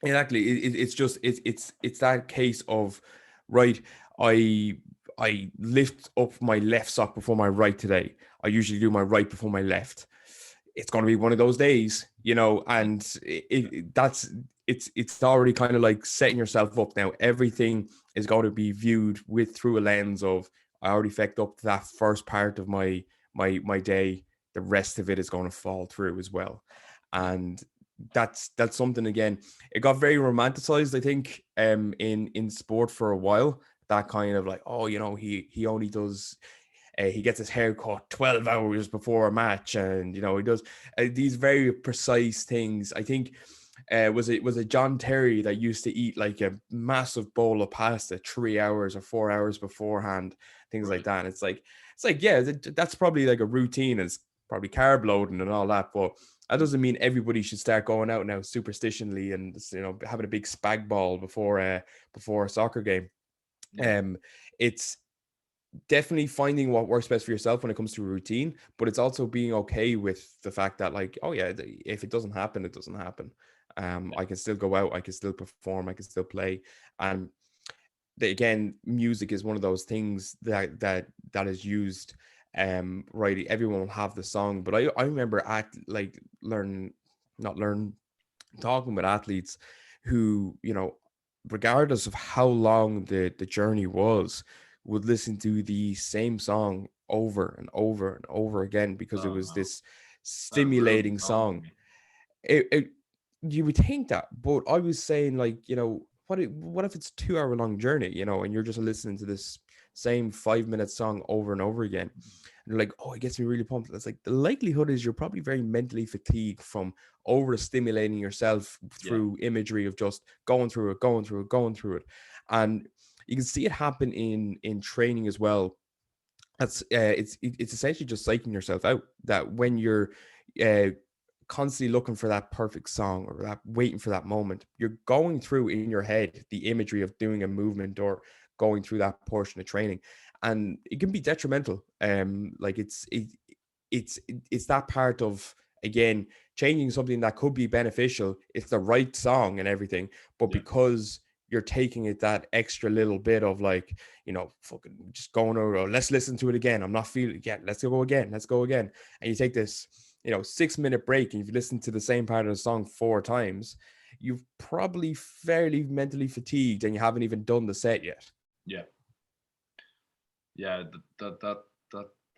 exactly. It's that case of, right, I I lift up my left sock before my right today. I usually do my right before my left. It's going to be one of those days, Yeah, and yeah, it's already kind of like setting yourself up now. Everything is going to be viewed with through a lens of, I already fecked up that first part of my day. The rest of it is going to fall through as well, yeah. and that's something, again, it got very romanticized, I think, in sport for a while. That kind of like, oh, he only does, he gets his hair cut 12 hours before a match, and he does these very precise things. I think, was it John Terry that used to eat like a massive bowl of pasta 3 hours or 4 hours beforehand, things like Right. that. And it's like, yeah, that's probably like a routine. It's probably carb loading and all that, but that Mm, doesn't mean everybody should start going out now superstitionally and having a big spag ball before a soccer game. yeah, um it's definitely finding what works best for yourself when it comes to a routine, but it's also being okay with the fact that, like, oh yeah, if it doesn't happen, it doesn't happen. yeah, I can still go out, I can still perform, I can still play. And again, music is one of those things that is used, right. Everyone will have the song, but I remember at like learn not learn talking with athletes who, regardless of how long the journey was, would listen to the same song over and over and over again because it Oh was no, this that ruined the stimulating song for song. me. It You would think that, but I was saying, like, what if it's 2 hour long journey, and you're just listening to this same 5 minute song over and over again, and you're like, oh, it gets me really pumped. That's like, the likelihood is you're probably very mentally fatigued from over stimulating yourself Yeah, through imagery of just going through it, going through it, going through it. And you can see it happen in training as well. It's essentially just psyching yourself out, that when you're uh constantly looking for that perfect song, or that waiting for that moment, you're going through in your head the imagery of doing a movement or going through that portion of training, and it can be detrimental. Like, it's that part of, again, changing something that could be beneficial. It's the right song and everything, but yeah, because you're taking it that extra little bit of, like, fucking just going over, "Oh, let's listen to it again. I'm not feeling it yet. Let's go again. Let's go again." And you take this, 6 minute break, and you've listened to the same part of the song 4 times. You've probably fairly mentally fatigued, and you haven't even done the set yet. yeah, yeah. That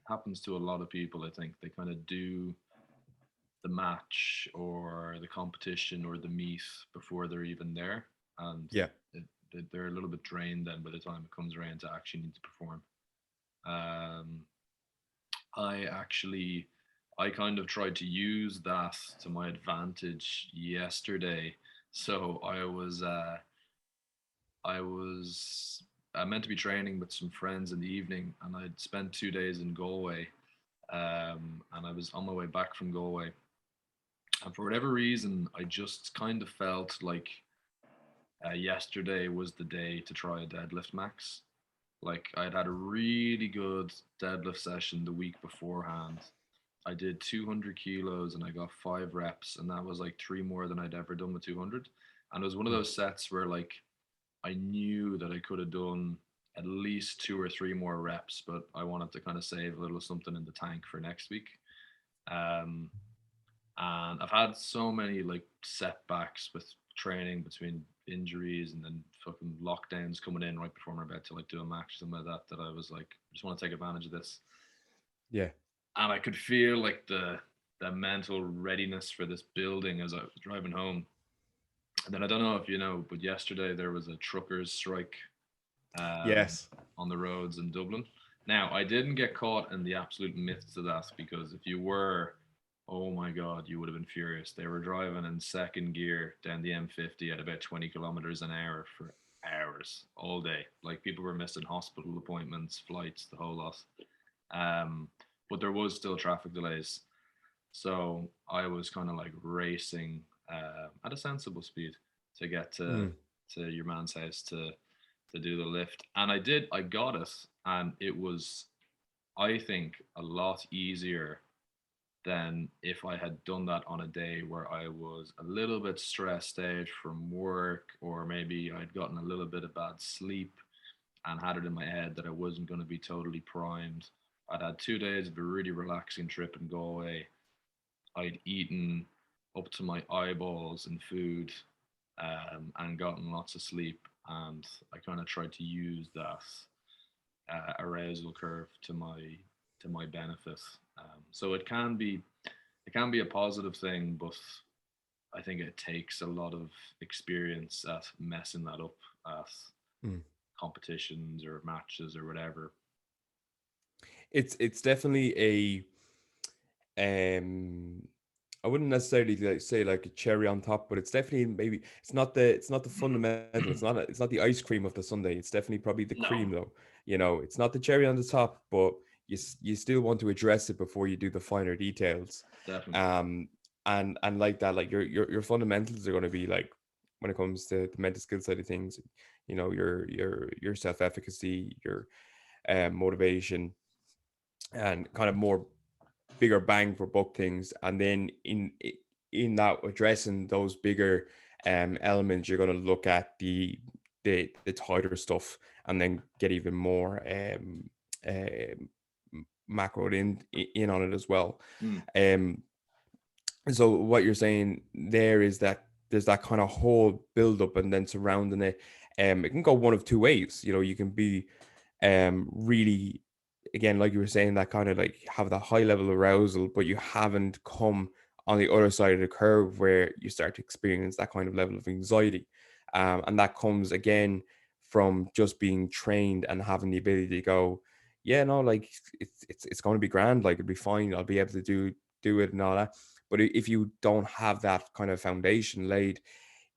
happens to a lot of people. I think they kind of do the match or the competition or the meet before they're even there, and Yeah. they're a little bit drained then by the time it comes around to actually need to perform. Um, I actually, I kind of tried to use that to my advantage yesterday. So I was meant to be training with some friends in the evening, and I'd spent 2 days in Galway, and I was on my way back from Galway, and for whatever reason, I just kind of felt like yesterday was the day to try a deadlift max. Like I'd had a really good deadlift session the week beforehand. I did 200 kilos and I got 5 reps, and that was like three more than I'd ever done with 200. And it was one of Mm. those sets where like I knew that I could have done at least 2 or 3 more reps, but I wanted to kind of save a little something in the tank for next week. Um, and I've had so many like setbacks with training between injuries and then fucking lockdowns coming in right before I'm about to like do a match or something like that, that I was like, I just want to take advantage of this. Yeah. And I could feel like the mental readiness for this building as I was driving home. And then I don't know if you know, but yesterday there was a truckers strike um, Yes. on the roads in Dublin. Now, I didn't get caught in the absolute midst of that, because if you were, oh my God, you would have been furious. They were driving in second gear down the M50 at about 20 kilometers an hour for hours, all day. Like people were missing hospital appointments, flights, the whole lot. Um, but there was still traffic delays. So I was kind of like racing at a sensible speed to get Mm. to your man's house to do the lift, and I did. I got it, and it was, I think, a lot easier than if I had done that on a day where I was a little bit stressed out from work, or maybe I'd gotten a little bit of bad sleep and had it in my head that I wasn't going to be totally primed. I'd had 2 days of a really relaxing trip in Galway. I'd eaten up to my eyeballs in food, and gotten lots of sleep. And I kind of tried to use that arousal curve to my benefit. So it can be a positive thing, but I think it takes a lot of experience at messing that up at Mm. competitions or matches or whatever. It's definitely a, I wouldn't necessarily like say like a cherry on top, but it's definitely, maybe it's not the fundamental. It's not the ice cream of the sundae. It's definitely probably the No, cream though. It's not the cherry on the top, but you still want to address it before you do the finer details. definitely. Um, and like that, like your fundamentals are going to be like, when it comes to the mental skill side of things, your self efficacy, your motivation, and kind of more bigger bang for buck things. And then in that, addressing those bigger elements, you're going to look at the tighter stuff, and then get even more um macroed in on it as well. Mm, um so what you're saying there is that there's that kind of whole build up and then surrounding it. It can go one of two ways. You know, you can be really, again, like you were saying, that kind of like have that high level arousal, but you haven't come on the other side of the curve where you start to experience that kind of level of anxiety. And that comes again from just being trained and having the ability to go, yeah, no, like it's going to be grand, like it'll be fine, I'll be able to do it and all that. But if you don't have that kind of foundation laid,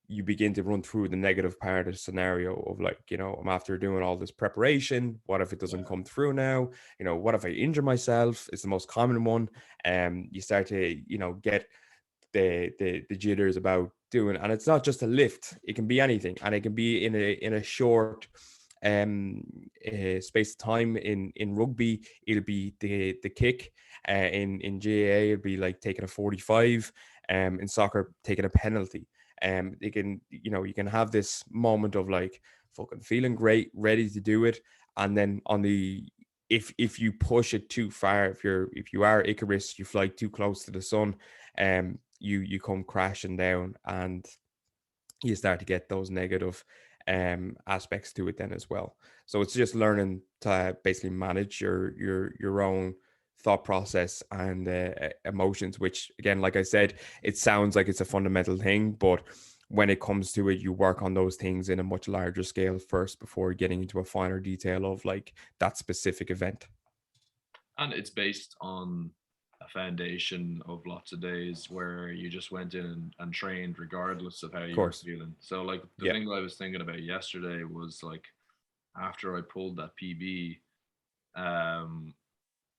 you begin to run through the negative part of the scenario of like, you know, I'm after doing all this preparation. What if it doesn't Yeah. come through now? You know, what if I injure myself? It's the most common one. You start to, you know, get the jitters about doing, and it's not just a lift. It can be anything, and it can be in a short um space of time. In rugby, it'll be the kick. In GAA, it'll be like taking a 45. In soccer, taking a penalty. They can, you know, you can have this moment of like fucking feeling great, ready to do it, and then on the if you push it too far, if you are Icarus, you fly too close to the sun, you come crashing down, and you start to get those negative aspects to it then as well. So it's just learning to basically manage your own thought process and emotions, which again, like I said, it sounds like it's a fundamental thing, but when it comes to it, you work on those things in a much larger scale first before getting into a finer detail of like that specific event. And it's based on a foundation of lots of days where you just went in and trained regardless of how Of you were course. feeling. So like the Yeah. thing that I was thinking about yesterday was like after I pulled that PB, um,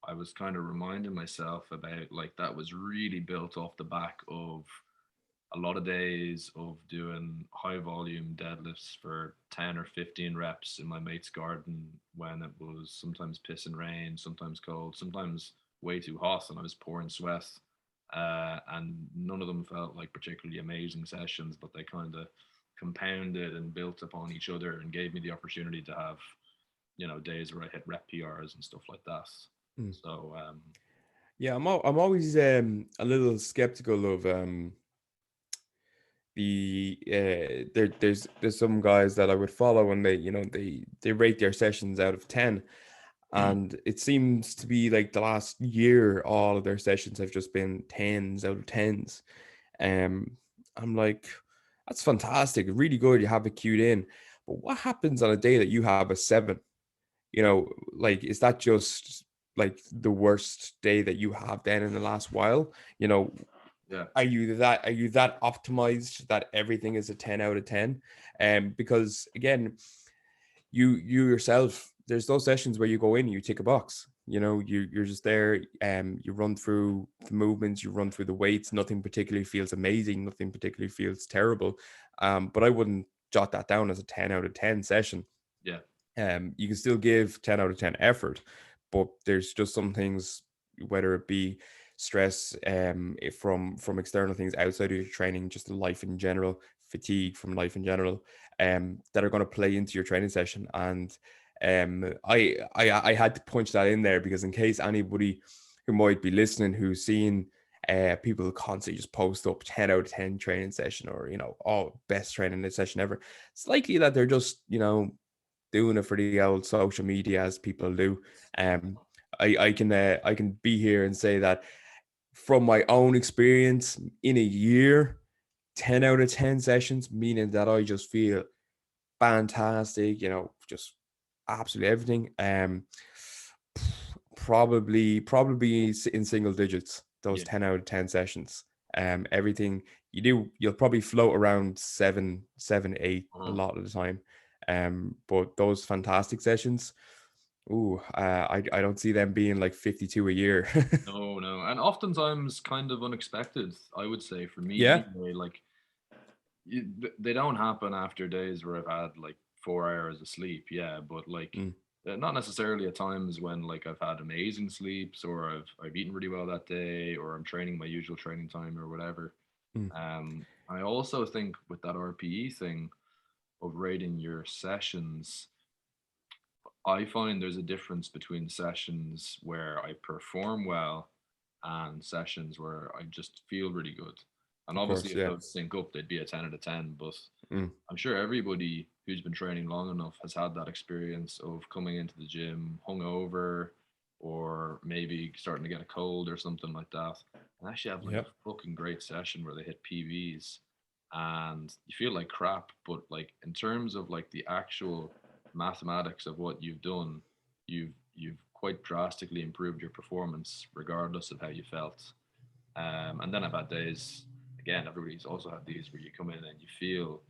I was kind of reminding myself about like that was really built off the back of a lot of days of doing high volume deadlifts for 10 or 15 reps in my mate's garden when it was sometimes pissing rain, sometimes cold, sometimes way too hot, and I was pouring sweat. And none of them felt like particularly amazing sessions, but they kind of compounded and built upon each other and gave me the opportunity to have, you know, days where I hit rep PRs and stuff like that. Mm. So, Yeah, I'm always a little skeptical of there's some guys that I would follow, and they, you know, they rate their sessions out of 10, and it seems to be like the last year all of their sessions have just been 10s out of 10s. um I'm like, that's fantastic, really good, you have it queued in, but what happens on a day that you have a 7? You know, like, is that just like the worst day that you have then in the last while? You know, yeah, are you that optimized that everything is a 10 out of 10? Because again, you yourself, there's those sessions where you go in, you tick a box, you know, you're just there, you run through the movements, you run through the weights, nothing particularly feels amazing, nothing particularly feels terrible. But I wouldn't jot that down as a 10 out of 10 session. yeah, You can still give 10 out of 10 effort, but there's just some things, whether it be stress from external things outside of your training, just life in general, fatigue from life in general, that are going to play into your training session. And I had to punch that in there, because in case anybody who might be listening who's seen people constantly just post up 10 out of 10 training session, or, you know, oh, best training session ever, it's likely that they're just, you know, doing it for the old social media, as people do. Um, I can be here and say that from my own experience, in a year, 10 out of 10 sessions, meaning that I just feel fantastic, you know, just absolutely everything. Probably in single digits, those yeah. 10 out of 10 sessions. Everything you do, you'll probably float around 7, 8 a Uh-huh. lot of the time. But those fantastic sessions, ooh, I don't see them being like 52 a year. No, no, and oftentimes kind of unexpected. I would say for me Yeah. anyway. Like they don't happen after days where I've had like 4 hours of sleep. Yeah, but like Mm, not necessarily at times when like I've had amazing sleeps or I've eaten really well that day or I'm training my usual training time or whatever. mm, I also think with that RPE thing of rating your sessions, I find there's a difference between sessions where I perform well and sessions where I just feel really good. And Of obviously, course, if yeah. those sync up, they'd be a 10 out of 10. But Mm. I'm sure everybody who's been training long enough has had that experience of coming into the gym hungover, or maybe starting to get a cold or something like that, and actually have like a Yep. fucking great session where they hit PVs and you feel like crap. But like in terms of like the actual mathematics of what you've done, you've quite drastically improved your performance regardless of how you felt. And then I've had days, again, everybody's also had these where you come in and you feel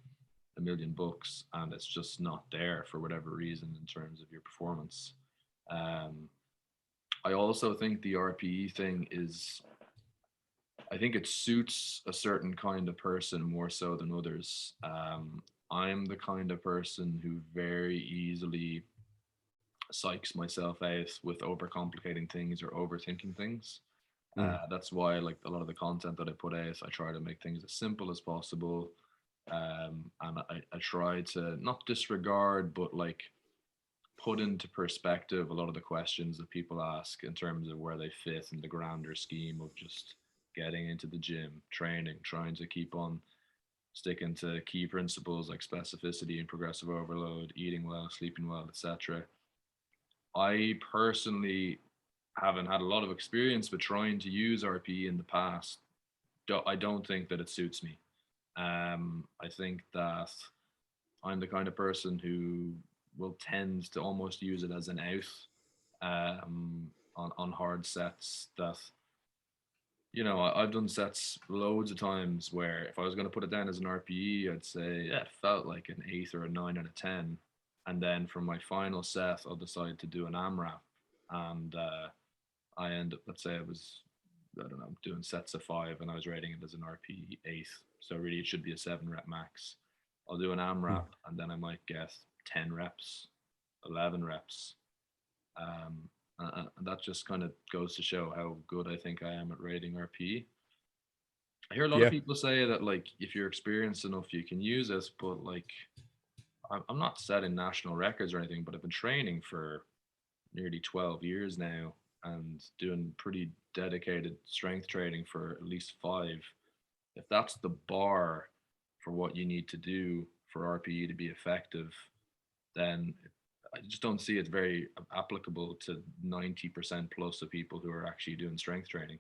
$1,000,000 and it's just not there for whatever reason in terms of your performance. Um, I also think the RPE thing is, I think it suits a certain kind of person more so than others. I'm the kind of person who very easily psychs myself out with overcomplicating things or overthinking things. Mm. That's why, like a lot of the content that I put out, I try to make things as simple as possible. And I try to not disregard, but like put into perspective a lot of the questions that people ask in terms of where they fit in the grander scheme of just getting into the gym, training, trying to keep on sticking to key principles like specificity and progressive overload, eating well, sleeping well, etc. I personally haven't had a lot of experience with trying to use RPE in the past. I don't think that it suits me. I think that I'm the kind of person who will tend to almost use it as an out on hard sets that, I've done sets loads of times where if I was going to put it down as an RPE, I'd say, yeah, it felt like an 8 or a 9 out of 10. And then for my final set, I'll decide to do an AMRAP. And I end up, let's say I don't know, doing sets of 5 and I was rating it as an RPE 8. So really it should be a 7 rep max. I'll do an Mm. AMRAP and then I might get 10 reps, 11 reps. And that just kind of goes to show how good I think I am at rating RP. I hear a lot of Yeah. people say that like if you're experienced enough, you can use it, but like I'm not setting national records or anything, but I've been training for nearly 12 years now and doing pretty dedicated strength training for at least 5. If that's the bar for what you need to do for RPE to be effective, then I just don't see it very applicable to 90% plus of people who are actually doing strength training.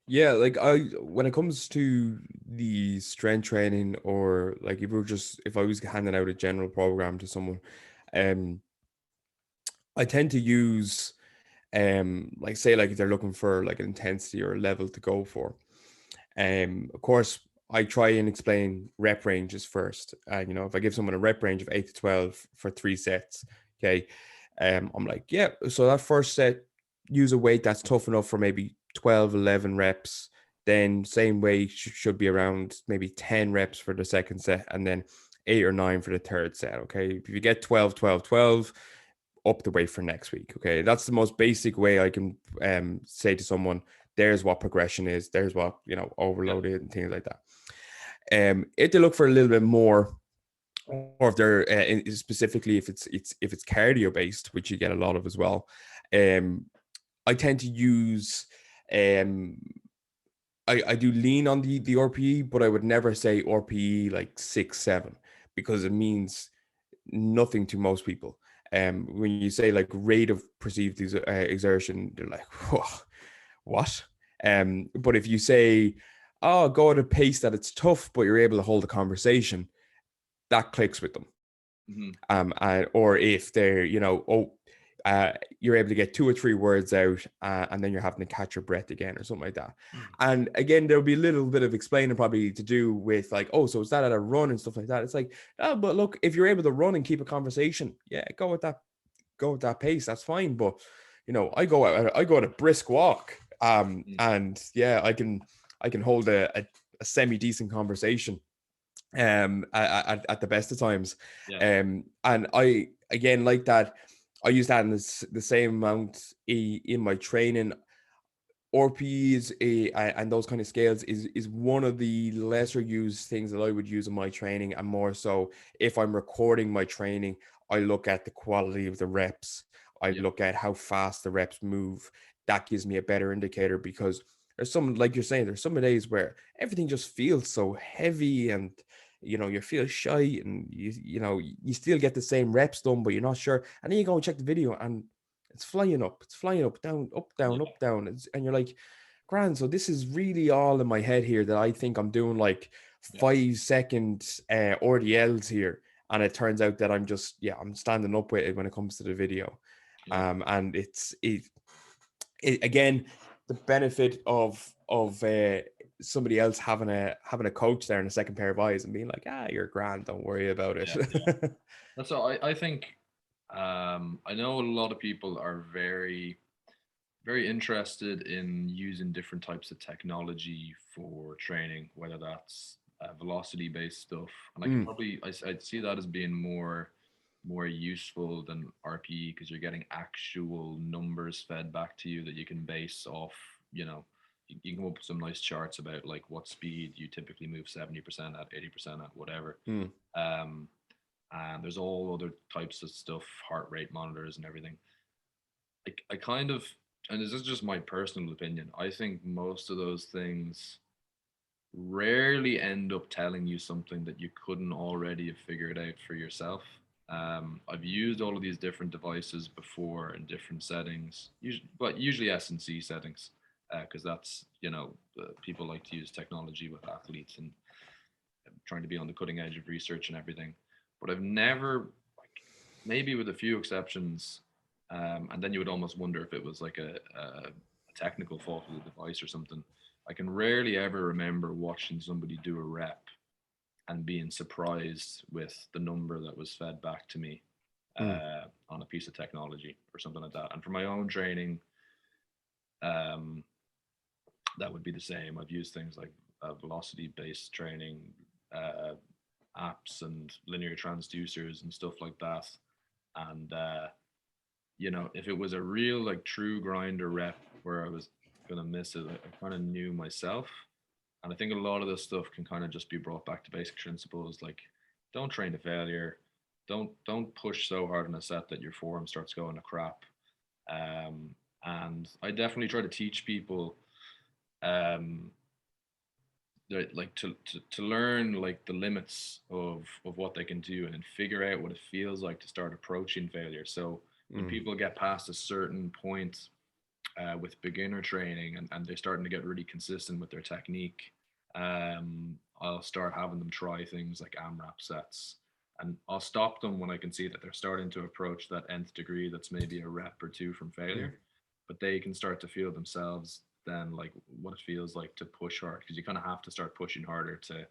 Yeah, like when it comes to the strength training, or like if I was handing out a general program to someone, um, I tend to use like say like if they're looking for like an intensity or a level to go for. Of course, I try and explain rep ranges first. If I give someone a rep range of 8 to 12 for 3 sets, okay, I'm like, yeah, so that first set, use a weight that's tough enough for maybe 12, 11 reps. Then same weight should be around maybe 10 reps for the second set, and then 8 or 9 for the third set. Okay, if you get 12, 12, 12, up the weight for next week. Okay, that's the most basic way I can say to someone, there's what progression is, there's what Yeah. overload is and things like that. If they look for a little bit more, or if they're specifically if it's cardio based, which you get a lot of as well, I tend to use um I do lean on the RPE, but I would never say RPE like 6, 7, because it means nothing to most people. When you say like rate of perceived exertion, they're like, whoa, what? But if you say, oh, go at a pace that it's tough, but you're able to hold a conversation, that clicks with them. Mm-hmm. Or if they're, you're able to get 2 or 3 words out, and then you're having to catch your breath again or something like that. And again, there'll be a little bit of explaining probably to do with like, oh, so is that at a run and stuff like that? It's like, oh, but look, if you're able to run and keep a conversation, yeah, go with that pace. That's fine. But I go at a brisk walk. And yeah, I can hold a semi decent conversation at the best of times. Yeah. And I again like that. I use that in the same amount in my training. RPs and those kind of scales is one of the lesser used things that I would use in my training, and more so if I'm recording my training, I look at the quality of the reps. I Yeah. look at how fast the reps move. That gives me a better indicator, because there's some, like you're saying, there's some days where everything just feels so heavy, and you feel shy, and you still get the same reps done, but you're not sure. And then you go and check the video, and it's flying up, down, up, Yeah. down, up, down. And you're like, grand. So this is really all in my head here, that I think I'm doing like Yeah. 5 second RDLs here. And it turns out that I'm standing up with it when it comes to the video. Yeah. And it again, the benefit of somebody else having a coach there and a second pair of eyes and being like, you're grand, don't worry about it. Yeah. That's all. I think. I know a lot of people are very, very interested in using different types of technology for training, whether that's velocity based stuff. And I could probably, I'd see that as being more useful than RPE, because you're getting actual numbers fed back to you that you can base off. You can come up with some nice charts about like what speed you typically move 70% at, 80% at, whatever. Um, and there's all other types of stuff, heart rate monitors and everything. I kind of, and this is just my personal opinion, I think most of those things rarely end up telling you something that you couldn't already have figured out for yourself. I've used all of these different devices before in different settings, but usually S&C settings, because that's, people like to use technology with athletes and trying to be on the cutting edge of research and everything. But I've never, like, maybe with a few exceptions, and then you would almost wonder if it was like a technical fault of the device or something. I can rarely ever remember watching somebody do a rep and being surprised with the number that was fed back to me on a piece of technology or something like that. And for my own training, um, that would be the same. I've used things like velocity-based training, uh, apps and linear transducers and stuff like that. And if it was a real like true grinder rep where I was gonna miss it, I kind of knew myself. And I think a lot of this stuff can kind of just be brought back to basic principles, like don't train to failure, don't push so hard in a set that your form starts going to crap. And I definitely try to teach people um, like to learn like the limits of what they can do and then figure out what it feels like to start approaching failure. So when people get past a certain point with beginner training, and they're starting to get really consistent with their technique, I'll start having them try things like AMRAP sets, and I'll stop them when I can see that they're starting to approach that nth degree that's maybe a rep or two from failure, but they can start to feel themselves then like what it feels like to push hard, because you kind of have to start pushing harder to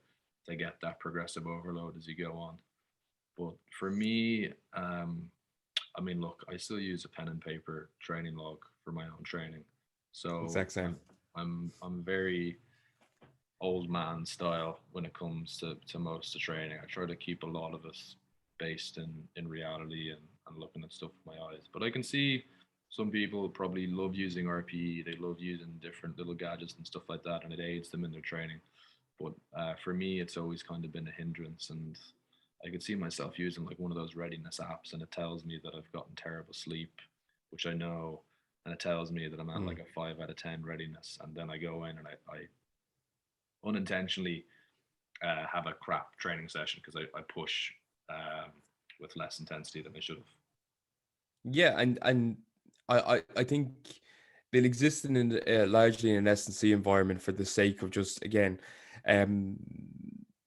get that progressive overload as you go on. But for me, I mean, look, I still use a pen and paper training log for my own training. So Exact same. I'm very old man style when it comes to most of training. I try to keep a lot of it based in reality and looking at stuff with my eyes. But I can see some people probably love using RPE. They love using different little gadgets and stuff like that, and it aids them in their training. But for me, it's always kind of been a hindrance, and I could see myself using like one of those readiness apps, and it tells me that I've gotten terrible sleep, which I know, and it tells me that I'm at like a 5 out of 10 readiness, and then I go in and I unintentionally have a crap training session because I push with less intensity than I should have. Yeah, and I think they'll exist in largely in an S&C environment for the sake of just, again, um,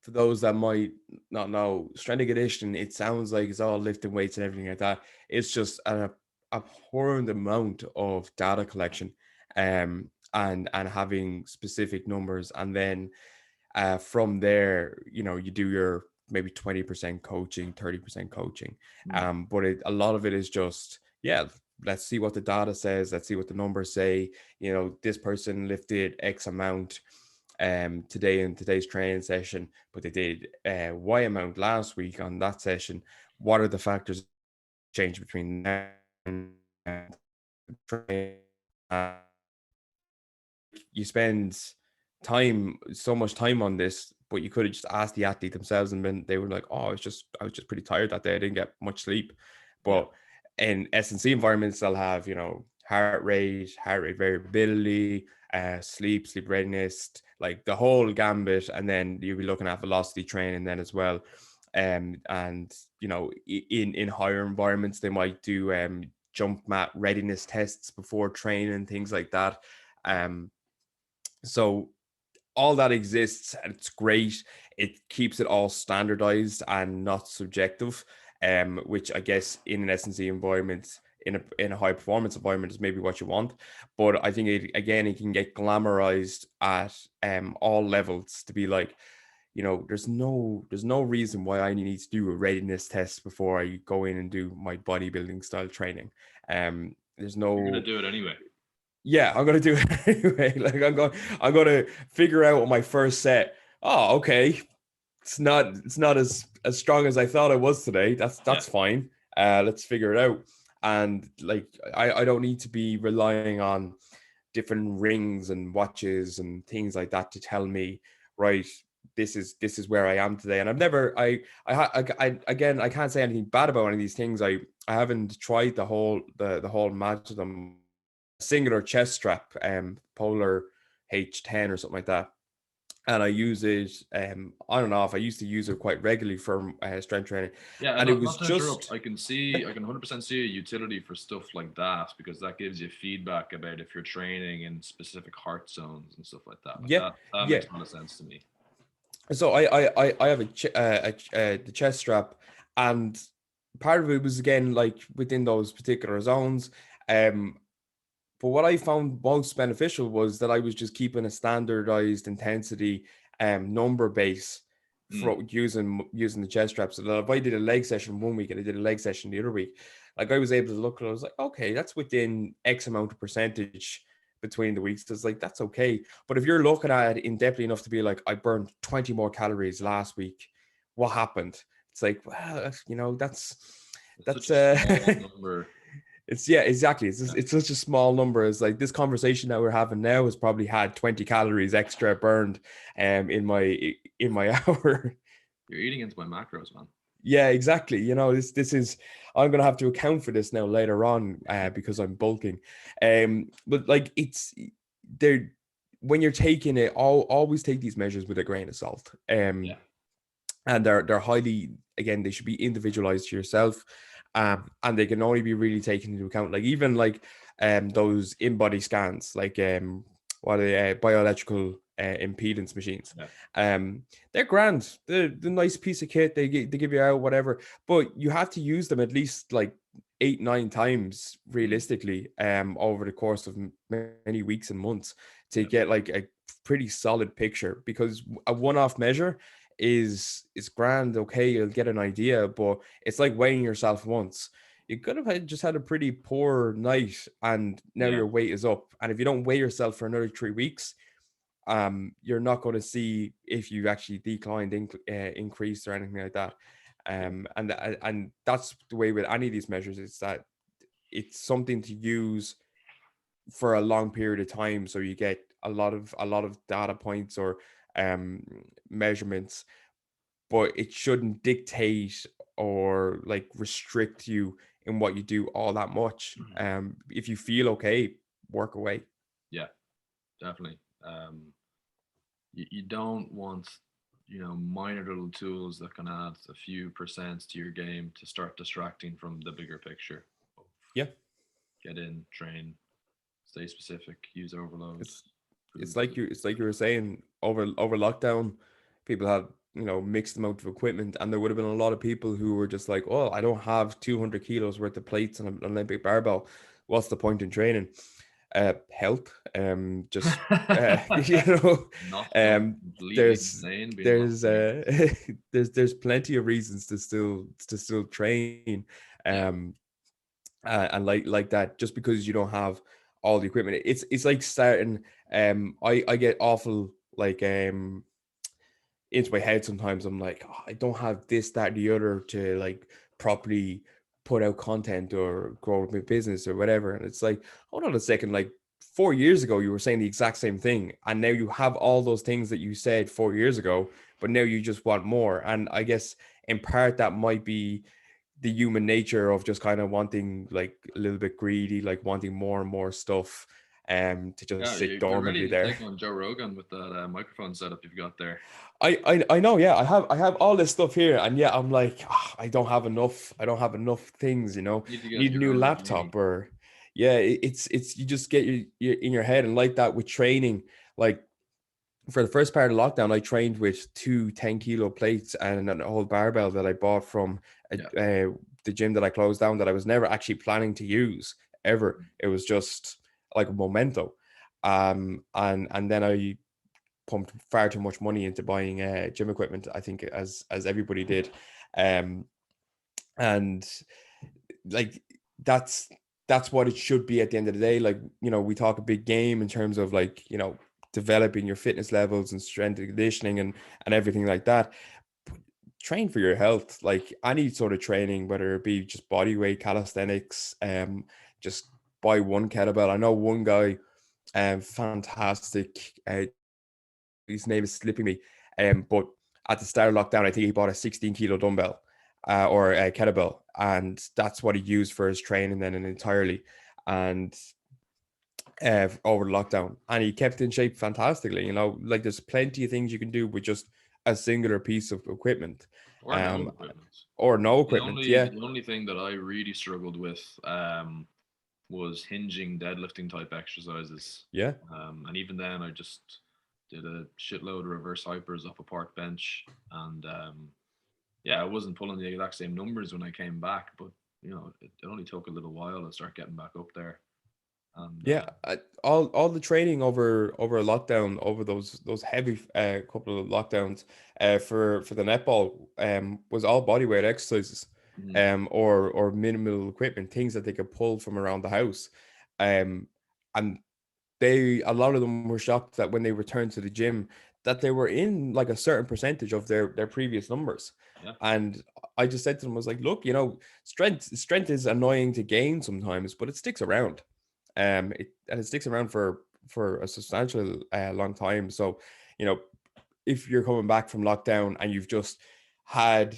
for those that might not know, strength and conditioning, it sounds like it's all lifting weights and everything like that. It's just an abhorrent amount of data collection, and having specific numbers, and then from there, you do your maybe 20% coaching, 30% coaching. But a lot of it is just, let's see what the data says. Let's see what the numbers say. This person lifted X amount today in today's training session, but they did Y amount last week on that session. What are the factors change between now and training? You spend so much time on this, but you could have just asked the athlete themselves, and then they were like, "Oh, I was just pretty tired that day. I didn't get much sleep." Yeah. But in S&C environments, they'll have heart rate variability, sleep readiness, like the whole gambit. And then you'll be looking at velocity training then as well. And you know, in higher environments, they might do jump mat readiness tests before training, things like that. So all that exists, and it's great. It keeps it all standardized and not subjective, which I guess in an S&C environment, in a high performance environment, is maybe what you want. But I think it can get glamorized at all levels to be like, you know, there's no reason why I need to do a readiness test before I go in and do my bodybuilding style training. There's You're no gonna do it anyway. Yeah, I'm gonna do it anyway. Like I'm gonna figure out what my first set. Oh, okay. It's not as strong as I thought it was today. That's fine. Let's figure it out. And like I don't need to be relying on different rings and watches and things like that to tell me, right, this is where I am today. And I've never again, I can't say anything bad about any of these things. I haven't tried the whole match of them. Singular chest strap, Polar H10 or something like that, and I use it on and off. I used to use it quite regularly for strength training. Yeah, And it was not to interrupt. I can 100% see a utility for stuff like that, because that gives you feedback about if you're training in specific heart zones and stuff like that. Like Yeah, that yeah. makes a lot of sense to me. So I have the chest strap, and part of it was again like within those particular zones. But what I found most beneficial was that I was just keeping a standardized intensity number base for using the chest straps. So that if I did a leg session one week and I did a leg session the other week, like I was able to look and I was like, okay, that's within X amount of percentage between the weeks. It's like, that's okay. But if you're looking at it in depthly enough to be like, I burned 20 more calories last week, what happened? It's like, well, you know, that's such a small number. It's exactly. It's such a small number. It's like this conversation that we're having now has probably had 20 calories extra burned in my hour. You're eating into my macros, man. Yeah, exactly. You know, this is, I'm gonna have to account for this now later on because I'm bulking. But like it's there when you're taking it, always take these measures with a grain of salt. And they're highly, again, they should be individualized to yourself. And they can only be really taken into account, like even like those in-body scans, like what are they, bioelectrical impedance machines. They're grand. They're the nice piece of kit they give you out, whatever, but you have to use them at least like 8-9 times realistically over the course of many weeks and months to get like a pretty solid picture, because a one-off measure is grand. Okay, you'll get an idea, but it's like weighing yourself once. You could have just had a pretty poor night and now your weight is up, and if you don't weigh yourself for another 3 weeks, you're not going to see if you actually declined, increased, or anything like that. And that's the way with any of these measures, is that it's something to use for a long period of time, so you get a lot of data points or measurements, but it shouldn't dictate or like restrict you in what you do all that much. If you feel okay, work away. Yeah, definitely. You don't want, minor little tools that can add a few percent to your game to start distracting from the bigger picture. Yeah. Get in, train, stay specific, use overload. It's like you were saying, over lockdown, people had, mixed amount of equipment, and there would have been a lot of people who were just like, oh, I don't have 200 kilos worth of plates and an Olympic barbell. What's the point in training? Health. Just there's plenty of reasons to still train. And like that, just because you don't have all the equipment, it's like starting. I get awful like into my head sometimes. I'm like, oh, I don't have this, that, the other to like properly put out content or grow my business or whatever. And it's like, hold on a second, like 4 years ago you were saying the exact same thing, and now you have all those things that you said 4 years ago, but now you just want more. And I guess in part that might be the human nature of just kind of wanting like a little bit greedy, like wanting more and more stuff, to just Yeah, sit you're dormantly ready to there. take on Joe Rogan with that microphone setup you've got there. I know, yeah. I have all this stuff here, and yeah, I'm like, "Ah, I don't have enough. I don't have enough things, you know. You need to I get need a your new own Lamborghini. laptop, or yeah, it's you just get your in your head, and like that with training. Like for the first part of lockdown, I trained with two 10-kilo plates and an old barbell that I bought from Yeah. the gym that I closed down, that I was never actually planning to use ever. It was just like a memento. And then I pumped far too much money into buying gym equipment, I think, as everybody did. Um, and like that's that's what it should be at the end of the day. Like, you know, we talk a big game in terms of, like, you know, developing your fitness levels and strength and conditioning and everything like that. But train for your health, like any sort of training, whether it be just body weight, calisthenics, just buy one kettlebell. I know one guy, fantastic, his name is slipping me. But at the start of lockdown, I think he bought a 16-kilo dumbbell, or a kettlebell, and that's what he used for his training then and entirely. And over the lockdown, and he kept in shape fantastically. You know, like there's plenty of things you can do with just a singular piece of equipment, Or no um, equipment. or no The equipment. only Yeah, the only thing that I really struggled with was hinging deadlifting type exercises. yeah, And even then, I just did a shitload of reverse hypers off a park bench, and yeah, I wasn't pulling the exact same numbers when I came back, but it only took a little while to start getting back up there. And yeah. All the training over a lockdown, over those heavy couple of lockdowns, for the netball, was all body weight exercises, mhm, or minimal equipment, things that they could pull from around the house, um, and a lot of them were shocked that when they returned to the gym, that they were in like a certain percentage of their previous numbers. yeah, And I just said to them, I was like, look, you know, strength is annoying to gain sometimes, but it sticks around. It sticks around for a substantial long time. So, you know, if you're coming back from lockdown and had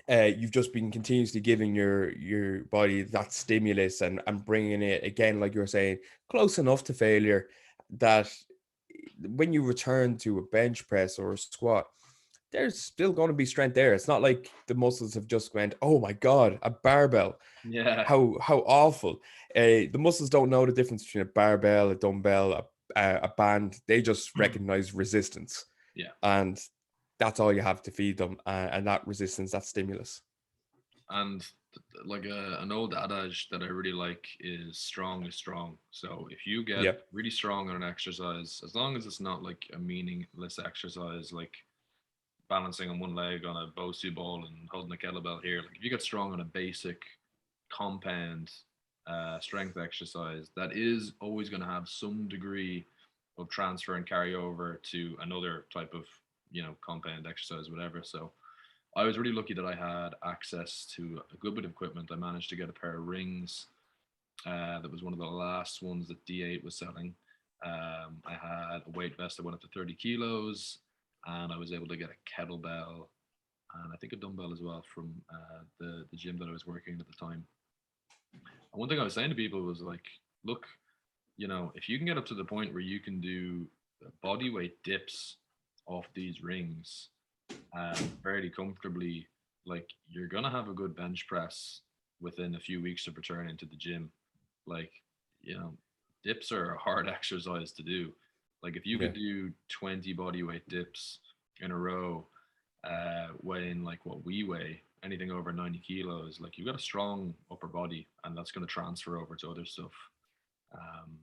you've just been continuously giving your body that stimulus, and bringing it again, like you were saying, close enough to failure, that when you return to a bench press or a squat, there's still going to be strength there. It's not like the muscles have just went, oh my god, a barbell, yeah, how awful. The muscles don't know the difference between a barbell, a dumbbell, a band. They just recognize resistance, yeah. and that's all you have to feed them, and that resistance, that stimulus. And like an old adage that I really like is strong is strong. So if you get Yep. really strong on an exercise, as long as it's not like a meaningless exercise, like balancing on one leg on a Bosu ball and holding a kettlebell here, like if you get strong on a basic compound strength exercise, that is always going to have some degree of transfer and carryover to another type of compound exercise, whatever. So I was really lucky that I had access to a good bit of equipment. I managed to get a pair of rings. That was one of the last ones that D8 was selling. I had a weight vest that went up to 30 kilos, and I was able to get a kettlebell and I think a dumbbell as well from the gym that I was working at the time. And one thing I was saying to people was like, look, if you can get up to the point where you can do body weight dips off these rings fairly comfortably, like you're gonna have a good bench press within a few weeks of returning to the gym. Like, you know, dips are a hard exercise to do. Like if you Yeah. could do 20 body weight dips in a row, weighing like what we weigh, anything over 90 kilos, like you've got a strong upper body and that's going to transfer over to other stuff. Um,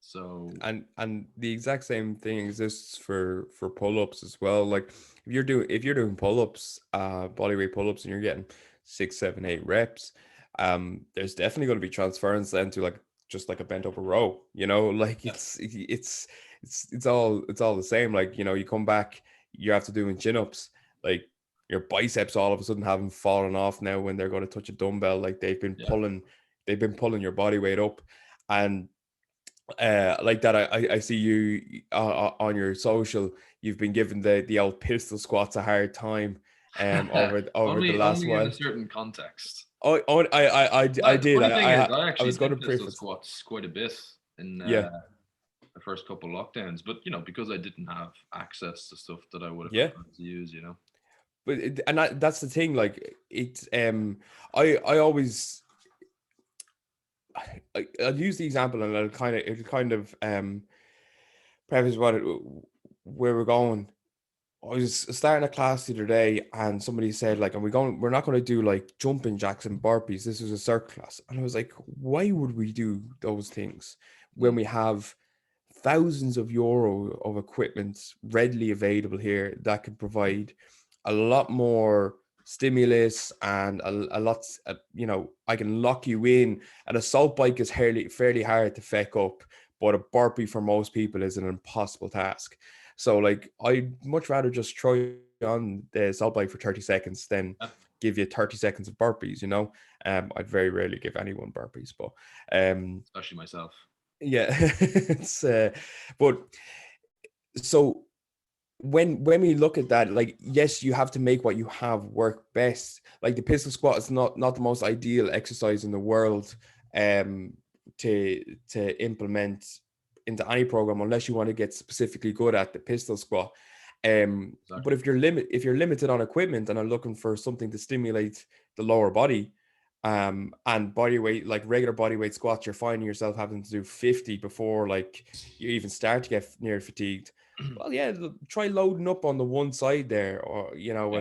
so And the exact same thing exists for pull-ups as well. Like if you're doing pull-ups, bodyweight pull-ups, and you're getting 6, 7, 8 reps, there's definitely going to be transference then to like just like a bent over row, you know. Like yeah, it's all the same. Like, you know, you come back, you're after doing chin-ups, like your biceps all of a sudden haven't fallen off now when they're going to touch a dumbbell. Like yeah, they've been pulling your body weight up. And like that, I see you on your social, you've been giving the old pistol squats a hard time. over the last only in a while. certain context. I did. Funny thing is, I I actually was going to did pistol preface. squats quite a bit in Yeah, the first couple of lockdowns, but because I didn't have access to stuff that I would have yeah. preferred to use. But that's the thing. Like it's I always I'll use the example, and it'll kind of preface where we're going. I was starting a class the other day, and somebody said, like, we're not going to do like jumping jacks and burpees. This was a circuit class. And I was like, why would we do those things when we have thousands of euro of equipment readily available here that could provide a lot more stimulus and a lot, I can lock you in. An assault bike is fairly hard to feck up, but a burpee for most people is an impossible task. So like, I'd much rather just try on the assault bike for 30 seconds than Yeah, give you 30 seconds of burpees. I'd very rarely give anyone burpees, but especially myself. yeah. It's but so when we look at that, like, yes, you have to make what you have work best. Like the pistol squat is not the most ideal exercise in the world to implement into any program unless you want to get specifically good at the pistol squat. But Exactly. if you're limited on equipment and are looking for something to stimulate the lower body, and body weight, like regular body weight squats, you're finding yourself having to do 50 before like you even start to get near fatigued. Well, yeah, try loading up on the one side there, or Yeah,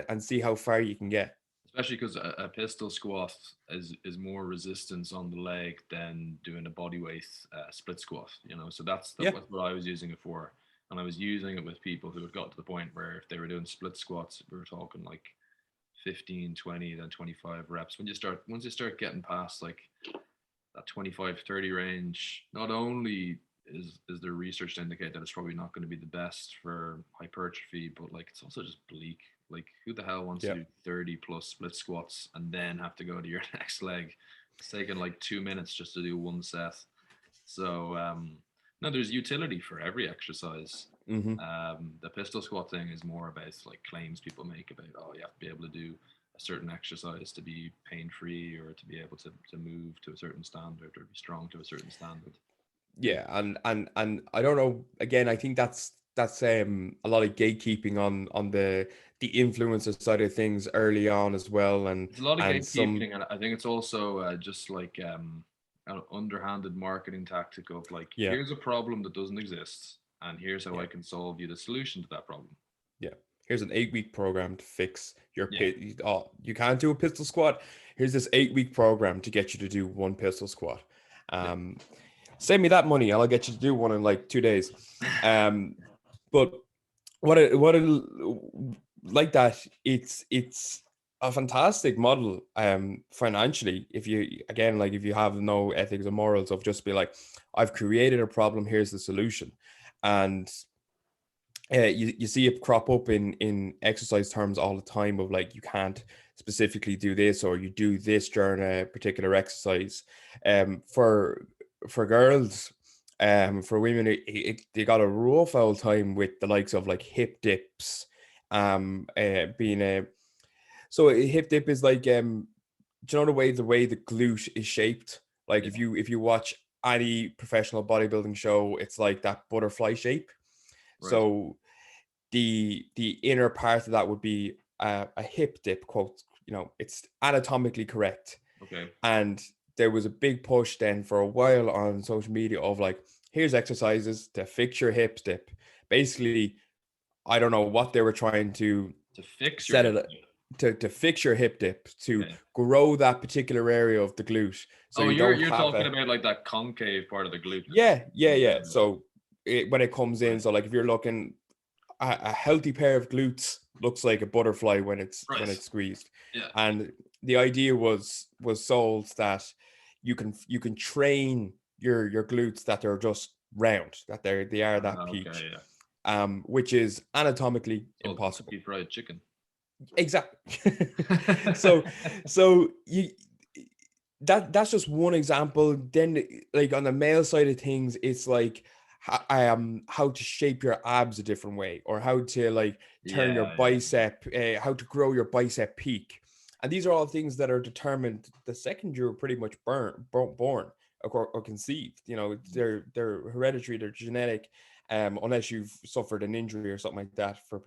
and see how far you can get. especially because a pistol squat is more resistance on the leg than doing a body weight split squat. So that's Yeah, what I was using it for, and I was using it with people who had got to the point where if they were doing split squats, we were talking like 15, 20, then 25 reps. Once you start getting past like that 25, 30 range, not only is there research to indicate that it's probably not going to be the best for hypertrophy, but like it's also just bleak. Like who the hell wants to yeah, do 30 plus split squats and then have to go to your next leg? It's taking like 2 minutes just to do one set. So no, there's utility for every exercise. mm-hmm. The pistol squat thing is more about like claims people make about, oh, you have to be able to do a certain exercise to be pain free or to be able to move to a certain standard or be strong to a certain standard. Yeah, and I don't know. Again, I think that's a lot of gatekeeping on the influencer side of things early on as well, It's a lot of and some gatekeeping, and I think it's also just like an underhanded marketing tactic of like, yeah. here's a problem that doesn't exist, and here's how Yeah. I can solve you the solution to that problem. Yeah, here's an 8-week program to fix your Yeah, pit. Oh, you can't do a pistol squat. Here's this 8-week program to get you to do one pistol squat. yeah. Um, Send me that money, and I'll get you to do one in like 2 days. But what it like that, it's a fantastic model financially. If you have no ethics or morals of just be like, I've created a problem, here's the solution. And you see it crop up in exercise terms all the time of like, you can't specifically do this, or you do this during a particular exercise. For girls, for women, they got a rough old time with the likes of like hip dips, being a so a hip dip is like, do you know the way the glute is shaped? Like Yeah, if you watch any professional bodybuilding show, it's like that butterfly shape. right. So the inner part of that would be a hip dip, quote, it's anatomically correct. Okay. And there was a big push then for a while on social media of like, here's exercises to fix your hip dip. Basically, I don't know what they were trying to To fix your set hip it dip. to fix your hip dip, to Okay. grow that particular area of the glute, so Oh, you you're don't you're have talking a about like that concave part of the glute that's yeah. moving. So when it comes in, Right. so like if you're looking, a healthy pair of glutes looks like a butterfly when it's Right. squeezed. Yeah. And the idea was sold that you can train your glutes that they're just round, that they are that Okay. peach, Yeah. which is anatomically So impossible. Kentucky Fried Chicken. Exactly. so you that's just one example. Then like on the male side of things, it's like, how to shape your abs a different way, or how to like turn your Yeah, bicep, how to grow your bicep peak. And these are all things that are determined the second you're pretty much born or conceived. You know, they're hereditary, they're genetic, unless you've suffered an injury or something like that for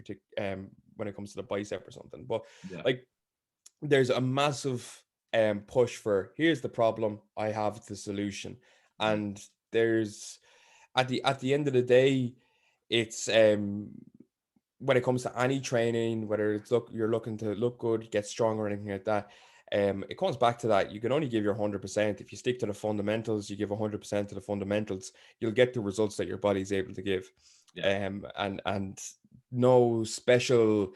when it comes to the bicep or something. But yeah, like, there's a massive push for, here's the problem, I have the solution. mm, And there's, at the end of the day, it's when it comes to any training, whether it's you're looking to look good, get stronger, or anything like that, it comes back to that. You can only give your 100%. If you stick to the fundamentals, you give 100% to the fundamentals, you'll get the results that your body's able to give. yeah. And no special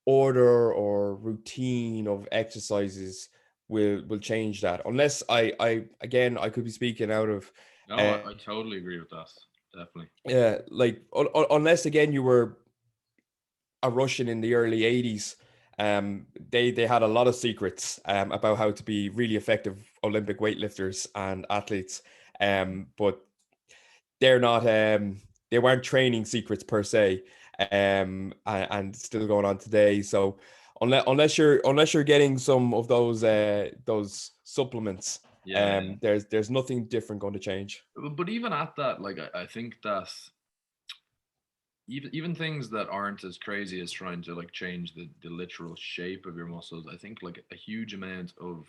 order or routine of exercises will change that, unless I again, I could be speaking out of No, I totally agree with that. Definitely. like unless again you were a Russian in the early 80s. They had a lot of secrets about how to be really effective Olympic weightlifters and athletes, but they're not they weren't training secrets per se, and still going on today. So unless you're getting some of those supplements, Yeah, yeah. there's nothing different going to change. But even at that, like I think that even things that aren't as crazy as trying to like change the literal shape of your muscles, I think like a huge amount of,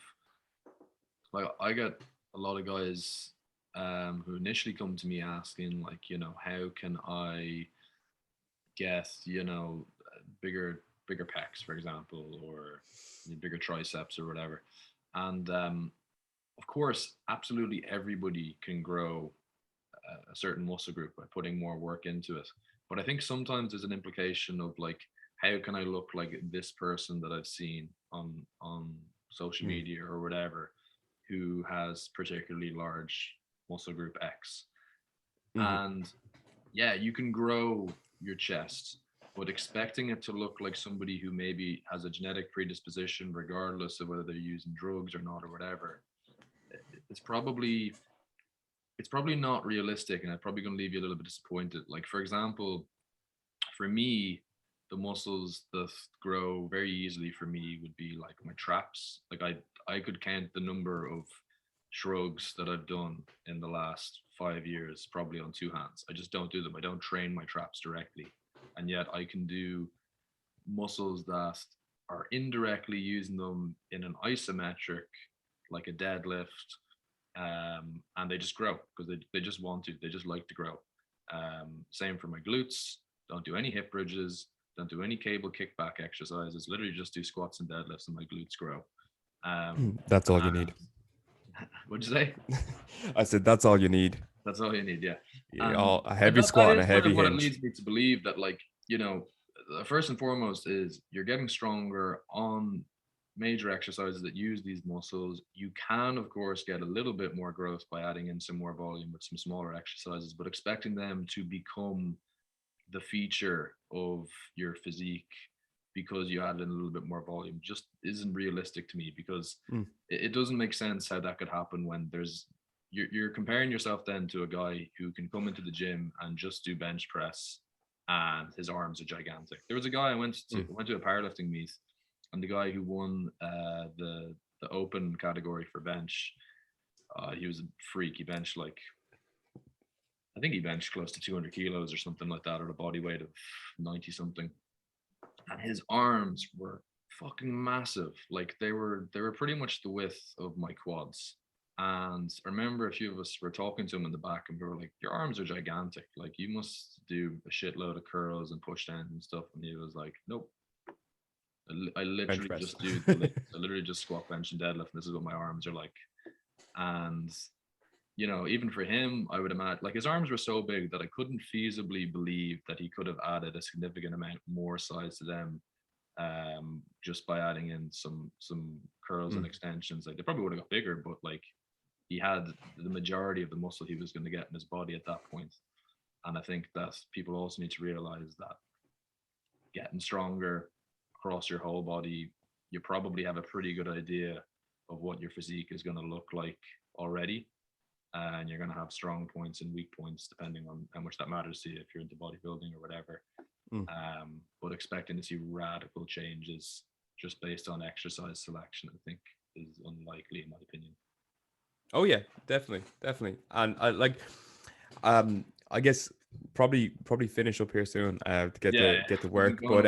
like I get a lot of guys who initially come to me asking like, how can I get, bigger pecs, for example, or bigger triceps or whatever. And of course, absolutely everybody can grow a certain muscle group by putting more work into it. But I think sometimes there's an implication of like, how can I look like this person that I've seen on social Mm, media or whatever, who has particularly large muscle group X? mhm. And yeah, you can grow your chest, but expecting it to look like somebody who maybe has a genetic predisposition, regardless of whether they're using drugs or not or whatever, it's probably it's probably not realistic, and I'm probably going to leave you a little bit disappointed. Like for example, for me, the muscles that grow very easily for me would be like my traps. Like I could count the number of shrugs that I've done in the last 5 years probably on two hands. I just don't do them. I don't train my traps directly, and yet I can do muscles that are indirectly using them in an isometric, like a deadlift, and they just grow because they just want to. They just like to grow. Same for my glutes. Don't do any hip bridges. Don't do any cable kickback exercises. Literally just do squats and deadlifts, and my glutes grow. That's all you need. What'd you say? I said that's all you need. That's all you need, yeah. Yeah, And a and heavy that squat and a is kind heavy of what it hinge. leads me to believe that, like, first and foremost is you're getting stronger on major exercises that use these muscles. You can, of course, get a little bit more growth by adding in some more volume with some smaller exercises, but expecting them to become the feature of your physique because you added in a little bit more volume just isn't realistic to me, because Mm, it doesn't make sense how that could happen when you're comparing yourself then to a guy who can come into the gym and just do bench press and his arms are gigantic. There was a guy I mm. went to a powerlifting meet, and the guy who won the open category for bench, he was a freak. He benched like, I think he benched close to 200 kilos or something like that, at a body weight of 90 something, and his arms were fucking massive. Like they were pretty much the width of my quads. And I remember a few of us were talking to him in the back, and we were like, "Your arms are gigantic. Like you must do a shitload of curls and push downs and stuff." And he was like, "Nope. I Bench literally press. just do the lifts. I literally just squat, bench, and deadlift. And this is what my arms are like." And even for him, I would imagine like his arms were so big that I couldn't feasibly believe that he could have added a significant amount more size to them, just by adding in some curls and Mm, extensions. Like they probably would have got bigger, but like he had the majority of the muscle he was going to get in his body at that point. And I think that people also need to realize that getting stronger across your whole body, you probably have a pretty good idea of what your physique is going to look like already. and you're going to have strong points and weak points depending on how much that matters to you if you're into bodybuilding or whatever. But expecting to see radical changes just based on exercise selection, I think, is unlikely in my opinion. Oh yeah, definitely. And I guess probably finish up here soon to get to work. But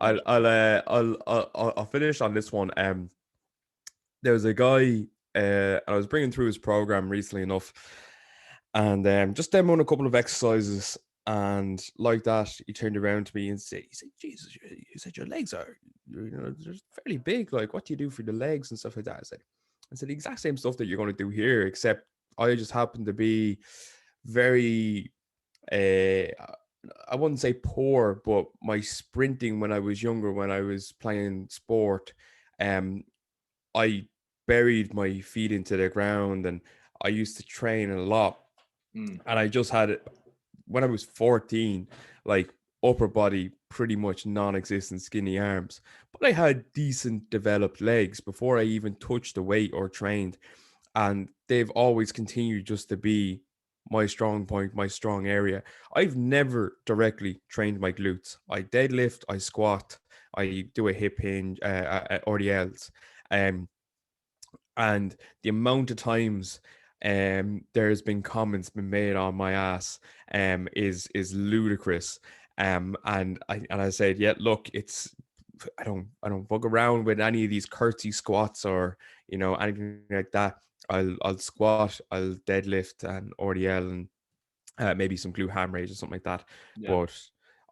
I'll finish on this one. There was a guy I was bringing through his program recently enough, and just demoing a couple of exercises, and like that, he turned around to me and he said, "Jesus, you said your legs are, they're fairly big. Like, what do you do for the legs and stuff like that?" I said the exact same stuff that you're going to do here, except I just happen to be very, I wouldn't say poor, but my sprinting when I was younger, when I was playing sport, I buried my feet into the ground, and I used to train a lot. And I just had, when I was 14, like upper body pretty much non-existent, skinny arms, but I had decent developed legs before I even touched the weight or trained, and they've always continued just to be my strong point, my strong area. I've never directly trained my glutes. I deadlift, I squat, I do a hip hinge, RDLs, and the amount of times there's been comments been made on my ass is ludicrous. And I said, yeah, look, it's, I don't bug around with any of these curtsy squats or anything like that. I'll squat, I'll deadlift and RDL, and maybe some glute ham raise or something like that. But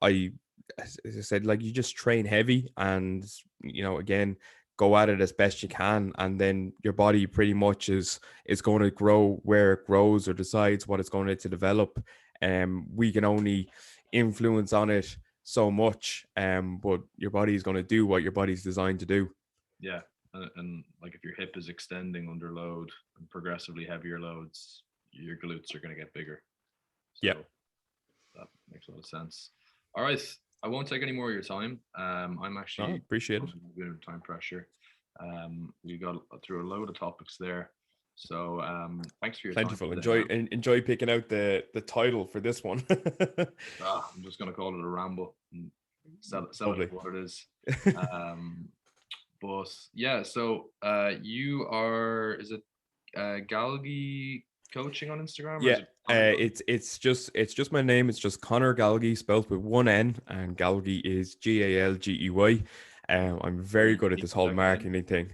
I, as I said, like, you just train heavy, and again, go at it as best you can, and then your body pretty much is going to grow where it grows or decides what it's going to develop. We can only influence on it so much, but your body is going to do what your body's designed to do. Yeah, and like if your hip is extending under load and progressively heavier loads, your glutes are going to get bigger. So yeah, that makes a lot of sense. All right, I won't take any more of your time. I'm actually appreciate it. a bit of time pressure. We got through a load of topics there. So thanks for your Plentiful. time. Enjoy picking out the title for this one. I'm just gonna call it a ramble and sell it for what it is. But yeah, so you are, is it Galgey coaching on Instagram? Yeah, it's just my name. It's just Conor Galgey, spelled with one N, and Galgey is Galgey. I'm very good at this whole marketing thing.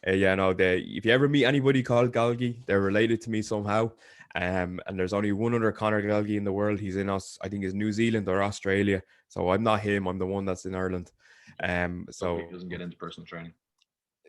If you ever meet anybody called Galgey, they're related to me somehow. And there's only one other Conor Galgey in the world. He's in I think it's New Zealand or Australia. So I'm not him. I'm the one that's in Ireland. So he doesn't get into personal training.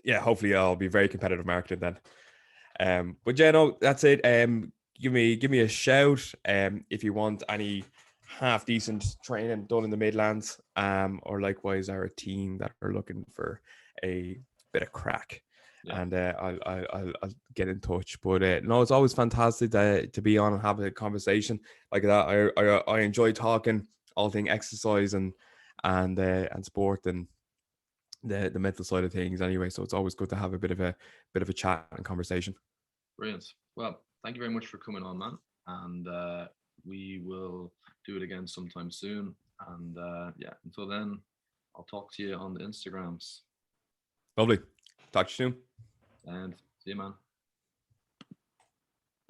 Yeah, hopefully I'll be very competitive marketing then. But yeah, no, that's it. Give me a shout if you want any half decent training done in the Midlands, or likewise our team that are looking for a bit of crack. Yeah. And I'll get in touch. But no, it's always fantastic to be on and have a conversation like that. I enjoy talking all thing exercise and sport and the mental side of things anyway. So it's always good to have a bit of a chat and conversation. Brilliant. Well, thank you very much for coming on, man. And we will do it again sometime soon. And yeah, until then, I'll talk to you on the Instagrams. Lovely. Talk to you soon. And see you, man.